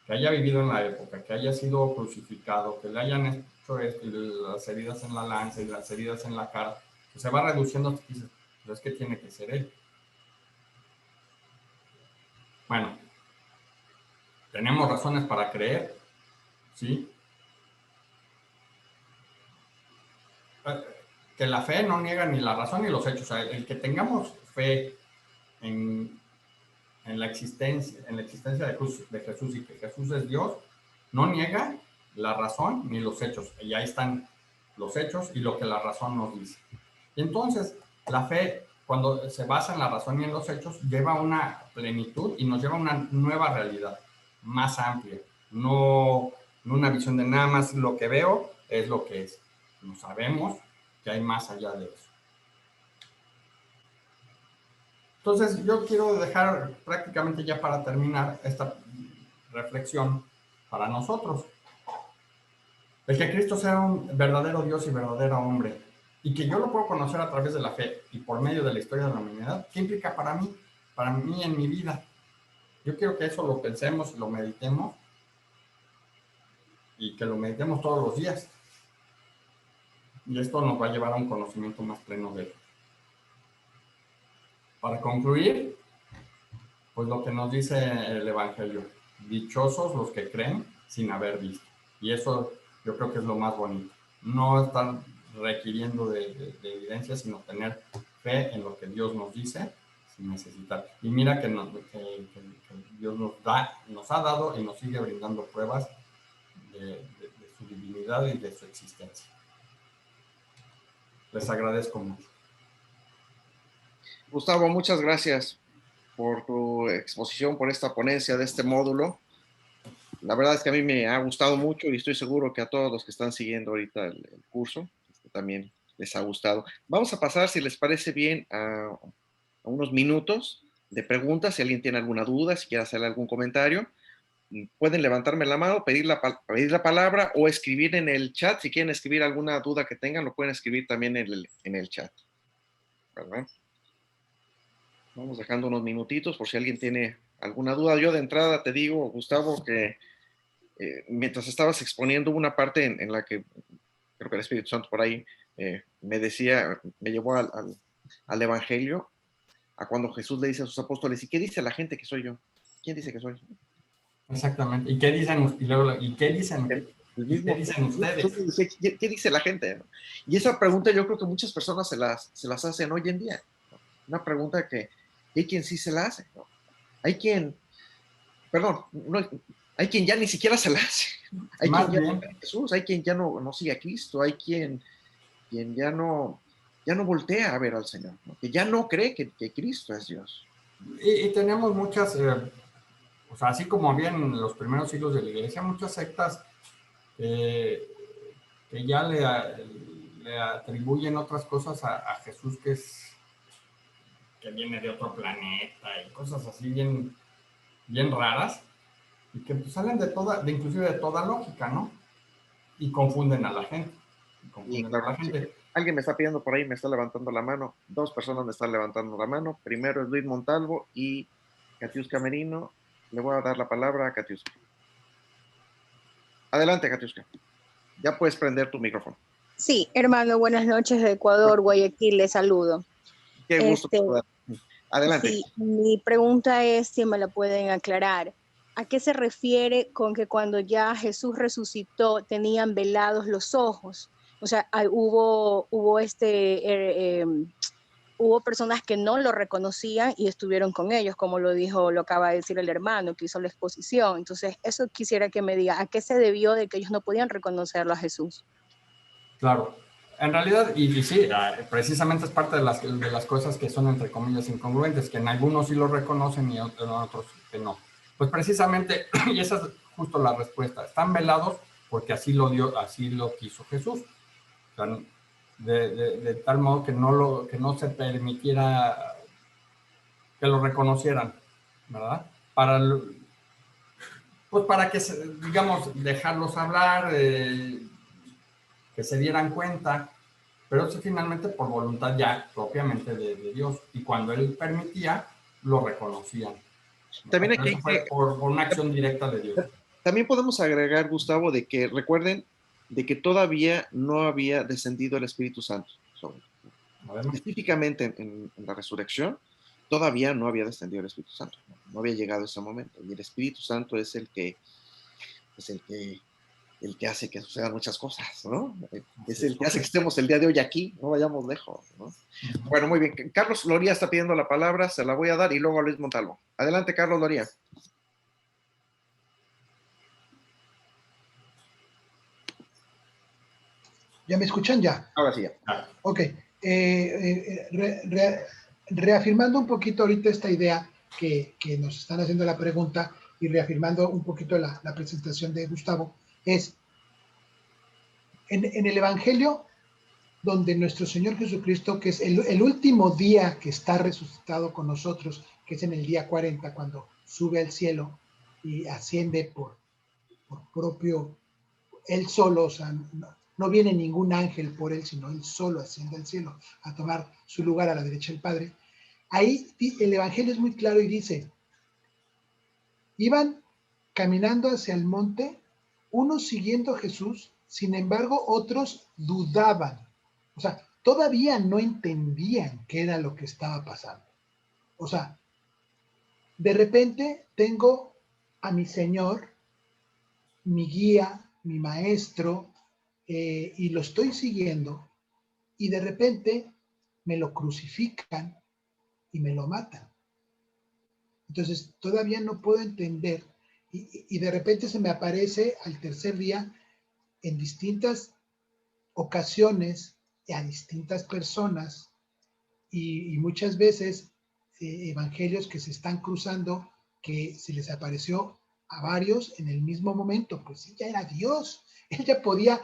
Que haya vivido en la época, que haya sido crucificado, que le hayan hecho esto, y las heridas en la lanza y las heridas en la cara, que se va reduciendo hasta que dices, pero es que tiene que ser él. Bueno, tenemos razones para creer, ¿sí? Que la fe no niega ni la razón ni los hechos. O sea, el que tengamos fe en la existencia de Jesús y que Jesús es Dios, no niega la razón ni los hechos. Y ahí están los hechos y lo que la razón nos dice. Y entonces, la fe, cuando se basa en la razón y en los hechos, lleva una plenitud y nos lleva a una nueva realidad, más amplia. No una visión de nada más lo que veo es lo que es. No sabemos que hay más allá de eso. Entonces, yo quiero dejar prácticamente ya para terminar esta reflexión para nosotros. El que Cristo sea un verdadero Dios y verdadero hombre, y que yo lo puedo conocer a través de la fe y por medio de la historia de la humanidad, ¿qué implica para mí en mi vida? Yo quiero que eso lo pensemos y lo meditemos, y que lo meditemos todos los días. Y esto nos va a llevar a un conocimiento más pleno de él. Para concluir, pues lo que nos dice el Evangelio: dichosos los que creen sin haber visto. Y eso yo creo que es lo más bonito. No estar requiriendo de evidencia, sino tener fe en lo que Dios nos dice sin necesitar. Y mira que Dios nos ha dado y nos sigue brindando pruebas de su divinidad y de su existencia. Les agradezco mucho. Gustavo, muchas gracias por tu exposición, por esta ponencia de este módulo. La verdad es que a mí me ha gustado mucho y estoy seguro que a todos los que están siguiendo ahorita el curso también les ha gustado. Vamos a pasar, si les parece bien, a unos minutos de preguntas. Si alguien tiene alguna duda, si quiere hacerle algún comentario, pueden levantarme la mano, pedir la palabra o escribir en el chat. Si quieren escribir alguna duda que tengan, lo pueden escribir también en el chat, ¿verdad? Vamos dejando unos minutitos por si alguien tiene alguna duda. Yo de entrada te digo, Gustavo, que mientras estabas exponiendo una parte en la que creo que el Espíritu Santo por ahí me decía, me llevó al Evangelio, a cuando Jesús le dice a sus apóstoles, ¿y qué dice la gente que soy yo? ¿Quién dice que soy? Exactamente. ¿Y qué dicen? ¿Y qué dicen? El mismo, ¿Qué dicen ustedes? ¿Qué dice la gente? ¿No? Y esa pregunta yo creo que muchas personas se las hacen hoy en día. ¿No? Una pregunta que hay quien sí se la hace. ¿No? Hay quien perdón, no, hay quien ya ni siquiera se la hace. Hay Más quien ya bien, no cree en Jesús, hay quien ya no sigue a Cristo, hay quien ya no voltea a ver al Señor, ¿no? Que ya no cree que Cristo es Dios. y tenemos muchas, o sea, así como había en los primeros siglos de la iglesia, muchas sectas que ya le atribuyen otras cosas a Jesús que viene de otro planeta y cosas así bien, bien raras y que pues, salen inclusive de toda lógica, ¿no? Y confunden a la gente. Y claro, sí. Alguien me está pidiendo por ahí, me está levantando la mano. 2 personas me están levantando la mano. Primero es Luis Montalvo y Katiuska Merino. Le voy a dar la palabra a Katiuska. Adelante, Katiuska. Ya puedes prender tu micrófono. Sí, hermano, buenas noches de Ecuador, Guayaquil, les saludo. Qué gusto. Adelante. Sí, mi pregunta es si me la pueden aclarar. ¿A qué se refiere con que cuando ya Jesús resucitó tenían velados los ojos? O sea, hubo personas que no lo reconocían y estuvieron con ellos, como lo acaba de decir el hermano que hizo la exposición. Entonces, eso quisiera que me diga, ¿a qué se debió de que ellos no podían reconocerlo a Jesús? Claro, en realidad, y sí, precisamente es parte de las cosas que son entre comillas incongruentes, que en algunos sí lo reconocen y en otros que no. Pues precisamente, y esa es justo la respuesta, están velados porque así lo quiso Jesús. O sea, de tal modo que no se permitiera que lo reconocieran, ¿verdad? Pues para que, digamos, dejarlos hablar, que se dieran cuenta, pero eso finalmente por voluntad ya propiamente de Dios. Y cuando Él permitía, lo reconocían. También Pero eso fue por una acción directa de Dios. También podemos agregar, Gustavo, de que recuerden de que todavía no había descendido el Espíritu Santo. Específicamente en la resurrección, todavía no había descendido el Espíritu Santo. No había llegado ese momento. Y el Espíritu Santo es el que hace que sucedan muchas cosas, ¿no? Es el que hace que estemos el día de hoy aquí, no vayamos lejos, ¿no? Bueno, muy bien. Carlos Loría está pidiendo la palabra, se la voy a dar y luego a Luis Montalvo. Adelante, Carlos Loría. ¿Ya me escuchan ya? Ahora sí ya. Ok. Reafirmando un poquito ahorita esta idea que nos están haciendo la pregunta y reafirmando un poquito la presentación de Gustavo, es en el Evangelio donde nuestro Señor Jesucristo, que es el último día que está resucitado con nosotros, que es en el día 40, cuando sube al cielo y asciende por propio, él solo, o sea, no viene ningún ángel por él, sino él solo asciende al cielo a tomar su lugar a la derecha del Padre. Ahí el Evangelio es muy claro y dice, iban caminando hacia el monte, unos siguiendo a Jesús, sin embargo otros dudaban. O sea, todavía no entendían qué era lo que estaba pasando. O sea, de repente tengo a mi Señor, mi guía, mi maestro, y lo estoy siguiendo, y de repente me lo crucifican y me lo matan. Entonces, todavía no puedo entender, y de repente se me aparece al tercer día en distintas ocasiones a distintas personas y muchas veces evangelios que se están cruzando, que se les apareció a varios en el mismo momento, pues ella era Dios, ella podía,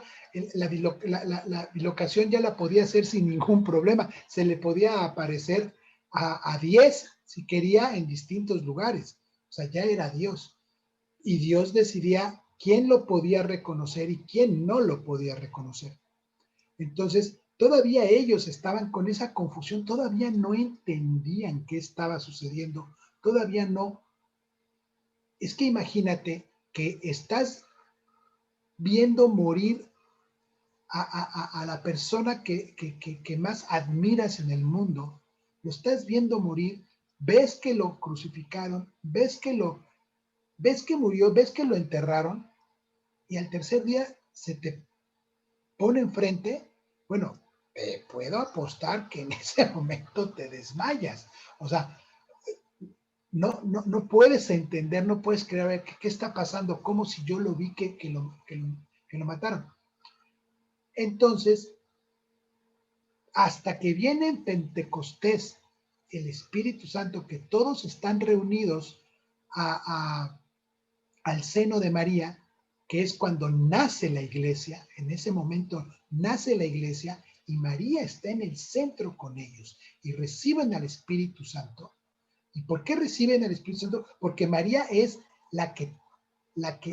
la bilocación ya la podía hacer sin ningún problema, se le podía aparecer a 10 si quería en distintos lugares, o sea, ya era Dios. Y Dios decidía quién lo podía reconocer y quién no lo podía reconocer. Entonces, todavía ellos estaban con esa confusión, todavía no entendían qué estaba sucediendo, todavía no. Es que imagínate que estás viendo morir a la persona que más admiras en el mundo, lo estás viendo morir, ves que lo crucificaron, ves que murió, ves que lo enterraron, y al tercer día se te pone enfrente, bueno, puedo apostar que en ese momento te desmayas. O sea, no puedes entender, no puedes creer, a ver, ¿qué está pasando? Como si yo lo vi que lo mataron. Entonces, hasta que viene en Pentecostés el Espíritu Santo, que todos están reunidos al seno de María, que es cuando nace la iglesia, en ese momento nace la iglesia y María está en el centro con ellos y reciben al Espíritu Santo. ¿Y por qué reciben al Espíritu Santo? Porque María es la que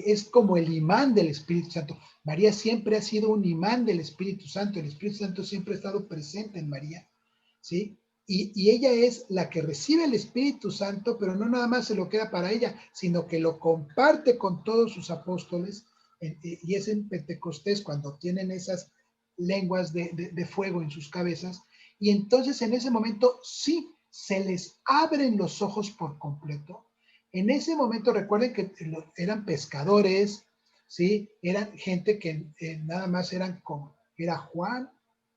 es como el imán del Espíritu Santo. María siempre ha sido un imán del Espíritu Santo. El Espíritu Santo siempre ha estado presente en María, ¿sí? Y ella es la que recibe el Espíritu Santo, pero no nada más se lo queda para ella, sino que lo comparte con todos sus apóstoles. Y es en Pentecostés cuando tienen esas lenguas de fuego en sus cabezas. Y entonces en ese momento sí, se les abren los ojos por completo. En ese momento recuerden que eran pescadores, ¿sí? Eran gente que nada más era Juan,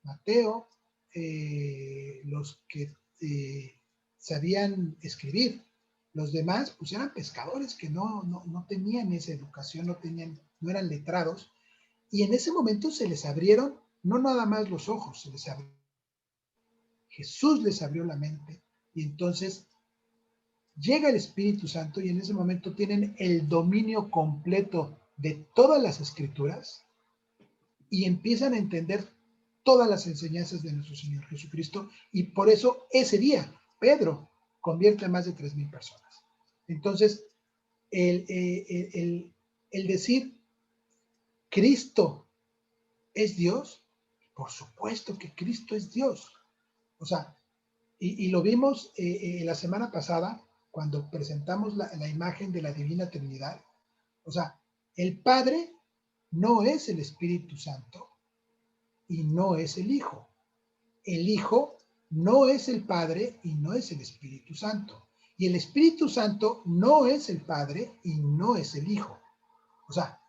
Mateo, los que sabían escribir. Los demás, pues eran pescadores que no tenían esa educación, no eran letrados. Y en ese momento se les abrieron no nada más los ojos, Jesús les abrió la mente y entonces llega el Espíritu Santo y en ese momento tienen el dominio completo de todas las escrituras y empiezan a entender todas las enseñanzas de nuestro Señor Jesucristo y por eso ese día Pedro convierte a más de 3,000 personas. Entonces, el decir Cristo es Dios, por supuesto que Cristo es Dios. O sea, y lo vimos la semana pasada cuando presentamos la imagen de la Divina Trinidad. O sea, el Padre no es el Espíritu Santo y no es el Hijo. El Hijo no es el Padre y no es el Espíritu Santo. Y el Espíritu Santo no es el Padre y no es el Hijo. O sea,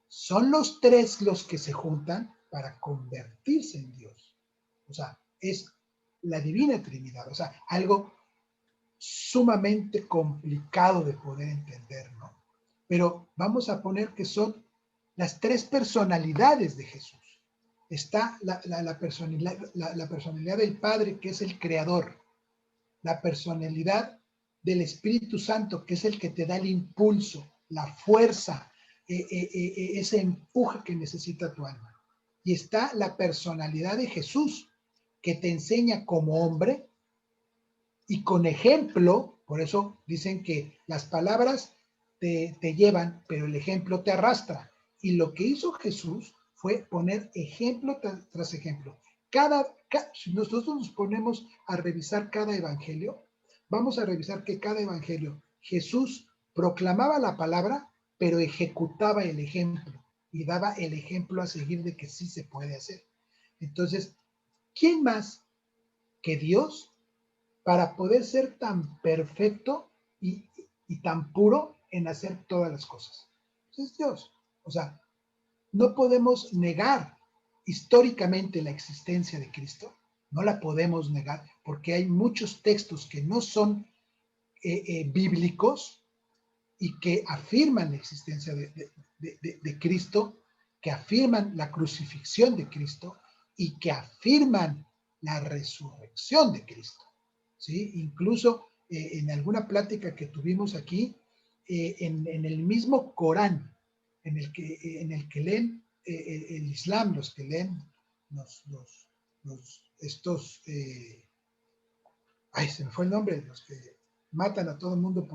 son los tres los que se juntan para convertirse en Dios. O sea, es la Divina Trinidad. O sea, algo sumamente complicado de poder entender, ¿no? Pero vamos a poner que son las tres personalidades de Jesús. Está la personalidad del Padre, que es el Creador, la personalidad del Espíritu Santo, que es el que te da el impulso, la fuerza, ese empuje que necesita tu alma. Y está la personalidad de Jesús, que te enseña como hombre y con ejemplo. Por eso dicen que las palabras te llevan, pero el ejemplo te arrastra. Y lo que hizo Jesús fue poner ejemplo tras ejemplo. Si nosotros nos ponemos a revisar cada evangelio, vamos a revisar que cada evangelio Jesús proclamaba la palabra, pero ejecutaba el ejemplo y daba el ejemplo a seguir de que sí se puede hacer. Entonces, ¿quién más que Dios para poder ser tan perfecto y tan puro en hacer todas las cosas? Es Dios. O sea, no podemos negar históricamente la existencia de Cristo, no la podemos negar porque hay muchos textos que no son bíblicos y que afirman la existencia de Cristo, que afirman la crucifixión de Cristo y que afirman la resurrección de Cristo, ¿sí? Incluso en alguna plática que tuvimos aquí, en el mismo Corán, en el que leen el Islam, los que leen estos, ay, se me fue el nombre, los que matan a todo el mundo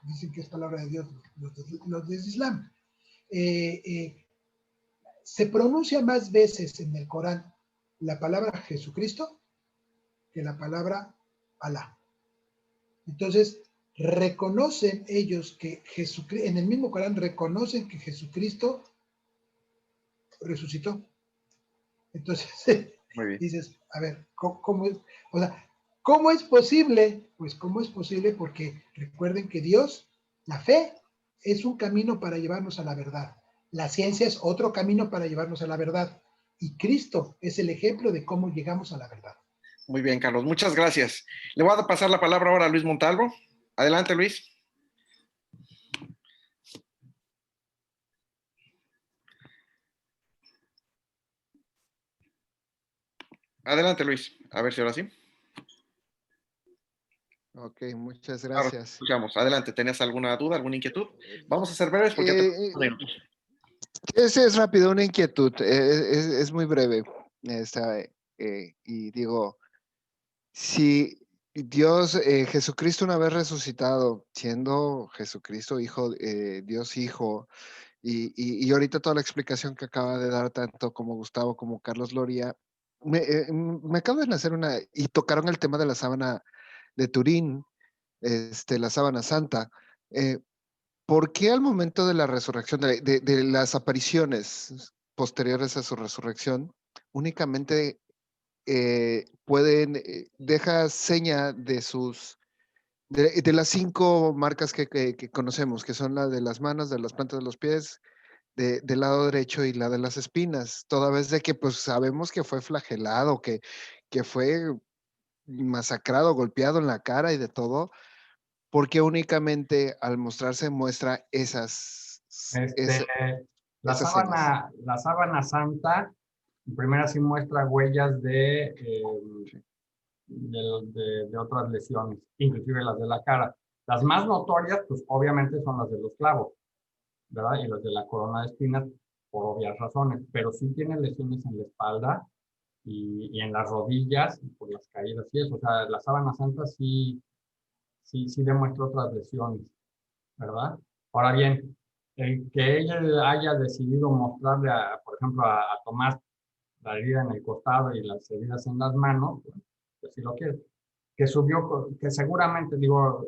dicen que es palabra de Dios, los del Islam. Se pronuncia más veces en el Corán la palabra Jesucristo que la palabra Alá. Entonces, reconocen ellos que Jesucristo, en el mismo Corán reconocen que Jesucristo resucitó. Entonces, dices, a ver, ¿cómo es? O sea, ¿cómo es posible? Pues, ¿cómo es posible? Porque recuerden que Dios, la fe, es un camino para llevarnos a la verdad. La ciencia es otro camino para llevarnos a la verdad. Y Cristo es el ejemplo de cómo llegamos a la verdad. Muy bien, Carlos. Muchas gracias. Le voy a pasar la palabra ahora a Luis Montalvo. Adelante, Luis. Adelante, Luis. A ver si ahora sí. Ok, muchas Ahora gracias. escuchamos. Adelante, ¿tenías alguna duda, alguna inquietud? Vamos a ser breves porque ya tenemos 5 minutos. Es rápido, una inquietud, es muy breve. Esta, y digo, si Dios, Jesucristo una vez resucitado, siendo Jesucristo Hijo, Dios Hijo, y ahorita toda la explicación que acaba de dar tanto como Gustavo como Carlos Loria, me acaban de hacer y tocaron el tema de la sábana de Turín, la sábana santa. ¿Por qué al momento de la resurrección, de las apariciones posteriores a su resurrección, únicamente deja seña de las 5 marcas que conocemos, que son la de las manos, de las plantas de los pies, del lado derecho y la de las espinas, toda vez de que pues sabemos que fue flagelado, que fue masacrado, golpeado en la cara y de todo, porque únicamente al mostrarse muestra esas Este, la esas señas? sábana santa, en primera sí muestra huellas de otras lesiones, inclusive las de la cara. Las más notorias, pues obviamente son las de los clavos, ¿verdad? Y las de la corona de espinas, por obvias razones, pero sí tiene lesiones en la espalda y en las rodillas, por las caídas y eso. O sea, la sábana santa sí demuestra otras lesiones, ¿verdad? Ahora bien, el que ella haya decidido mostrarle, por ejemplo, a Tomás la herida en el costado y las heridas en las manos, pues sí lo quiere. Que subió, que seguramente, digo,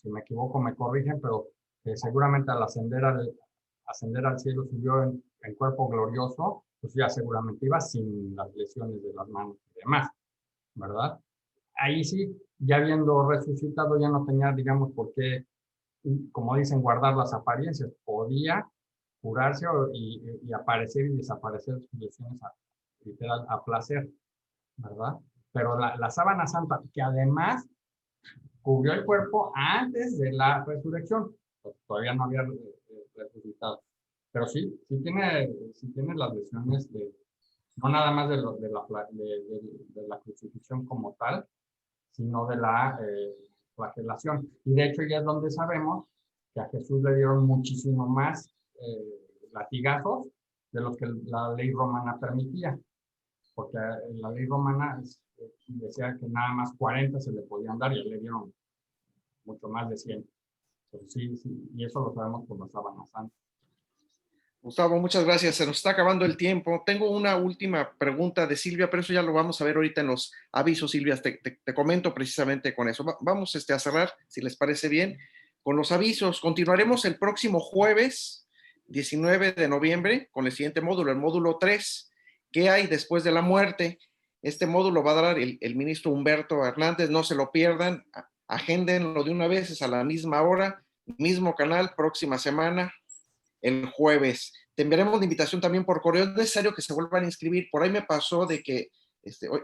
si me equivoco me corrigen, pero que seguramente al ascender al cielo subió en cuerpo glorioso, pues ya seguramente iba sin las lesiones de las manos y demás, ¿verdad? Ahí sí, ya habiendo resucitado, ya no tenía, digamos, por qué, como dicen, guardar las apariencias. Podía curarse y aparecer y desaparecer sus lesiones literal a placer, ¿verdad? Pero la sábana santa, que además cubrió el cuerpo antes de la resurrección, pues todavía no había resucitado. Pero sí tiene las lesiones no nada más de la crucifixión como tal, sino de la flagelación. Y de hecho ya es donde sabemos que a Jesús le dieron muchísimo más latigazos de los que la ley romana permitía, porque la ley romana decía que nada más 40 se le podían dar y a él le dieron mucho más de 100. Pero sí, y eso lo sabemos por la sábana santa. Gustavo, muchas gracias. Se nos está acabando el tiempo. Tengo una última pregunta de Silvia, pero eso ya lo vamos a ver ahorita en los avisos, Silvia. Te comento precisamente con eso. Vamos a cerrar, si les parece bien, con los avisos. Continuaremos el próximo jueves, 19 de noviembre, con el siguiente módulo, el módulo 3. ¿Qué hay después de la muerte? Este módulo va a dar el ministro Humberto Hernández. No se lo pierdan. Agéndenlo de una vez, es a la misma hora, mismo canal, próxima semana, el jueves. Te enviaremos la invitación también por correo. Es necesario que se vuelvan a inscribir. Por ahí me pasó de que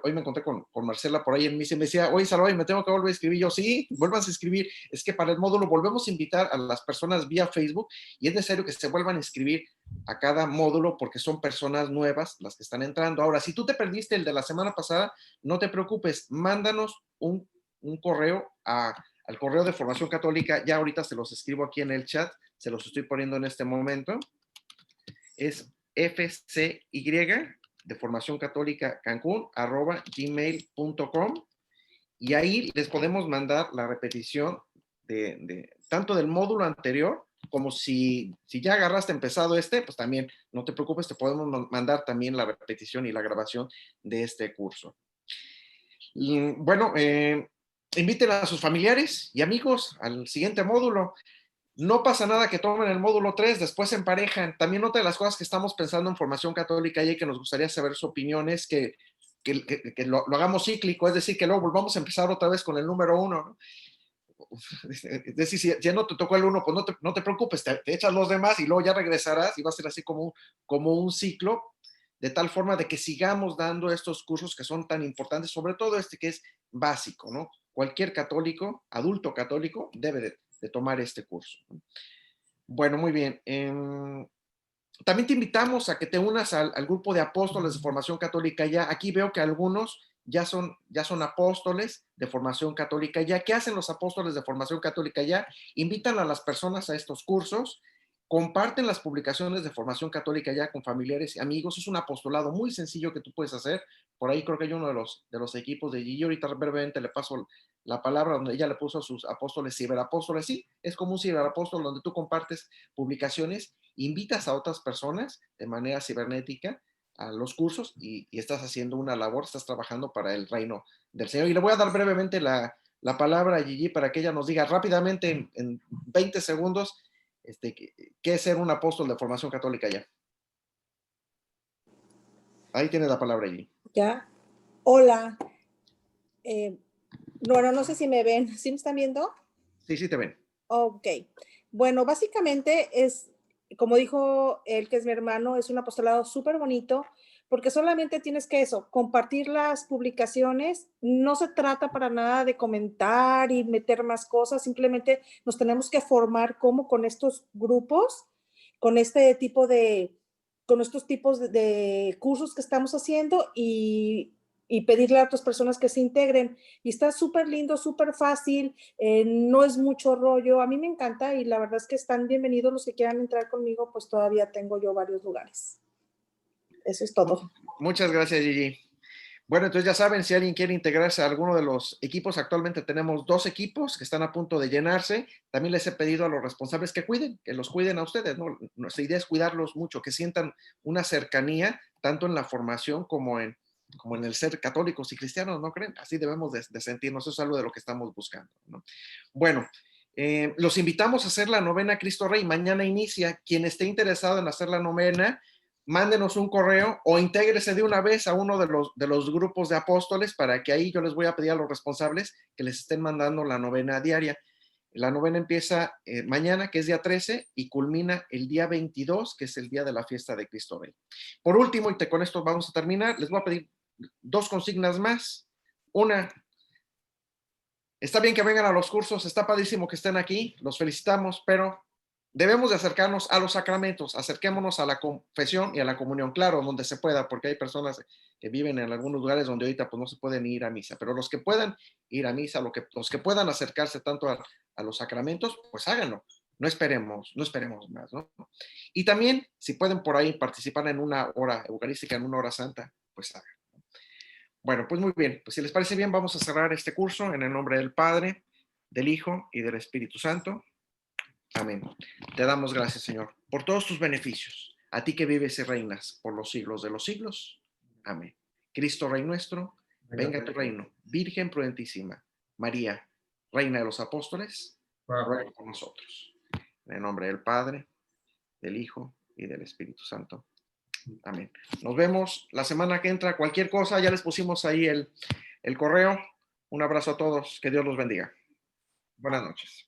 hoy me encontré con Marcela por ahí en Misa y me decía, oye, Salvador, me tengo que volver a inscribir. Yo, sí, vuelvas a inscribir. Es que para el módulo volvemos a invitar a las personas vía Facebook y es necesario que se vuelvan a inscribir a cada módulo porque son personas nuevas las que están entrando. Ahora, si tú te perdiste el de la semana pasada, no te preocupes, mándanos un correo al correo de Formación Católica. Ya ahorita se los escribo aquí en el chat, se los estoy poniendo en este momento. Es FCY de Formación Católica Cancún @gmail.com y ahí les podemos mandar la repetición tanto del módulo anterior como si ya agarraste empezado pues también no te preocupes, te podemos mandar también la repetición y la grabación de este curso. Y, bueno, inviten a sus familiares y amigos al siguiente módulo. No pasa nada que tomen el módulo 3, después se emparejan. También otra de las cosas que estamos pensando en Formación Católica y que nos gustaría saber su opinión es que lo hagamos cíclico, es decir, que luego volvamos a empezar otra vez con el número 1, ¿no? Es decir, si ya no te tocó el 1, pues no te preocupes, te echas los demás y luego ya regresarás y va a ser así como un ciclo, de tal forma de que sigamos dando estos cursos que son tan importantes, sobre todo que es básico, ¿no? cualquier católico, adulto católico, debe de tomar este curso. Bueno, muy bien. También te invitamos a que te unas al grupo de apóstoles de formación católica ya. Aquí veo que algunos ya son apóstoles de formación católica ya. ¿Qué hacen los apóstoles de formación católica ya? Invitan a las personas a estos cursos, comparten las publicaciones de formación católica ya con familiares y amigos. Es un apostolado muy sencillo que tú puedes hacer. Por ahí creo que hay uno de los equipos de Gigi. Ahorita brevemente le paso la palabra, donde ella le puso a sus apóstoles ciberapóstoles. Sí, es como un ciberapóstol donde tú compartes publicaciones, invitas a otras personas de manera cibernética a los cursos y estás haciendo una labor, estás trabajando para el reino del Señor. Y le voy a dar brevemente la palabra a Gigi para que ella nos diga rápidamente en 20 segundos qué es ser un apóstol de formación católica ya. Ahí tiene la palabra, Gigi. Ya. Hola. Bueno, no sé si me ven. ¿Sí me están viendo? Sí, sí te ven. Ok. Bueno, básicamente es, como dijo él, que es mi hermano, es un apostolado súper bonito, porque solamente tienes que eso, compartir las publicaciones. No se trata para nada de comentar y meter más cosas, simplemente nos tenemos que formar como con estos grupos, con este tipo de, con estos tipos de cursos que estamos haciendo y pedirle a otras personas que se integren. Y está súper lindo, súper fácil, no es mucho rollo. A mí me encanta y la verdad es que están bienvenidos los que quieran entrar conmigo, pues todavía tengo yo varios lugares. Eso es todo. Muchas gracias, Gigi. Bueno, entonces ya saben, si alguien quiere integrarse a alguno de los equipos, actualmente tenemos 2 equipos que están a punto de llenarse. También les he pedido a los responsables que los cuiden a ustedes, ¿no? Nuestra idea es cuidarlos mucho, que sientan una cercanía, tanto en la formación como en el ser católicos y cristianos, ¿no creen? Así debemos de sentirnos, eso es algo de lo que estamos buscando, ¿no? Bueno, los invitamos a hacer la novena Cristo Rey. Mañana inicia. Quien esté interesado en hacer la novena, mándenos un correo o intégrese de una vez a uno de los grupos de apóstoles, para que ahí yo les voy a pedir a los responsables que les estén mandando la novena diaria. La novena empieza mañana, que es día 13, y culmina el día 22, que es el día de la fiesta de Cristo Rey. Por último, y con esto vamos a terminar, les voy a pedir 2 consignas más. Una, está bien que vengan a los cursos, está padrísimo que estén aquí, los felicitamos, pero debemos de acercarnos a los sacramentos, acerquémonos a la confesión y a la comunión, claro, donde se pueda, porque hay personas que viven en algunos lugares donde ahorita pues no se pueden ir a misa, pero los que puedan ir a misa, los que puedan acercarse tanto a los sacramentos, pues háganlo, no esperemos más, ¿no? Y también, si pueden por ahí participar en una hora eucarística, en una hora santa, pues hagan. Bueno, pues muy bien, pues si les parece bien, vamos a cerrar este curso en el nombre del Padre, del Hijo y del Espíritu Santo. Amén. Te damos gracias, Señor, por todos tus beneficios, a ti que vives y reinas por los siglos de los siglos. Amén. Cristo, Rey nuestro, venga a tu reino. Virgen prudentísima, María, Reina de los Apóstoles, ruega por nosotros. En el nombre del Padre, del Hijo y del Espíritu Santo. Amén. Nos vemos la semana que entra. Cualquier cosa, ya les pusimos ahí el correo. Un abrazo a todos. Que Dios los bendiga. Buenas noches.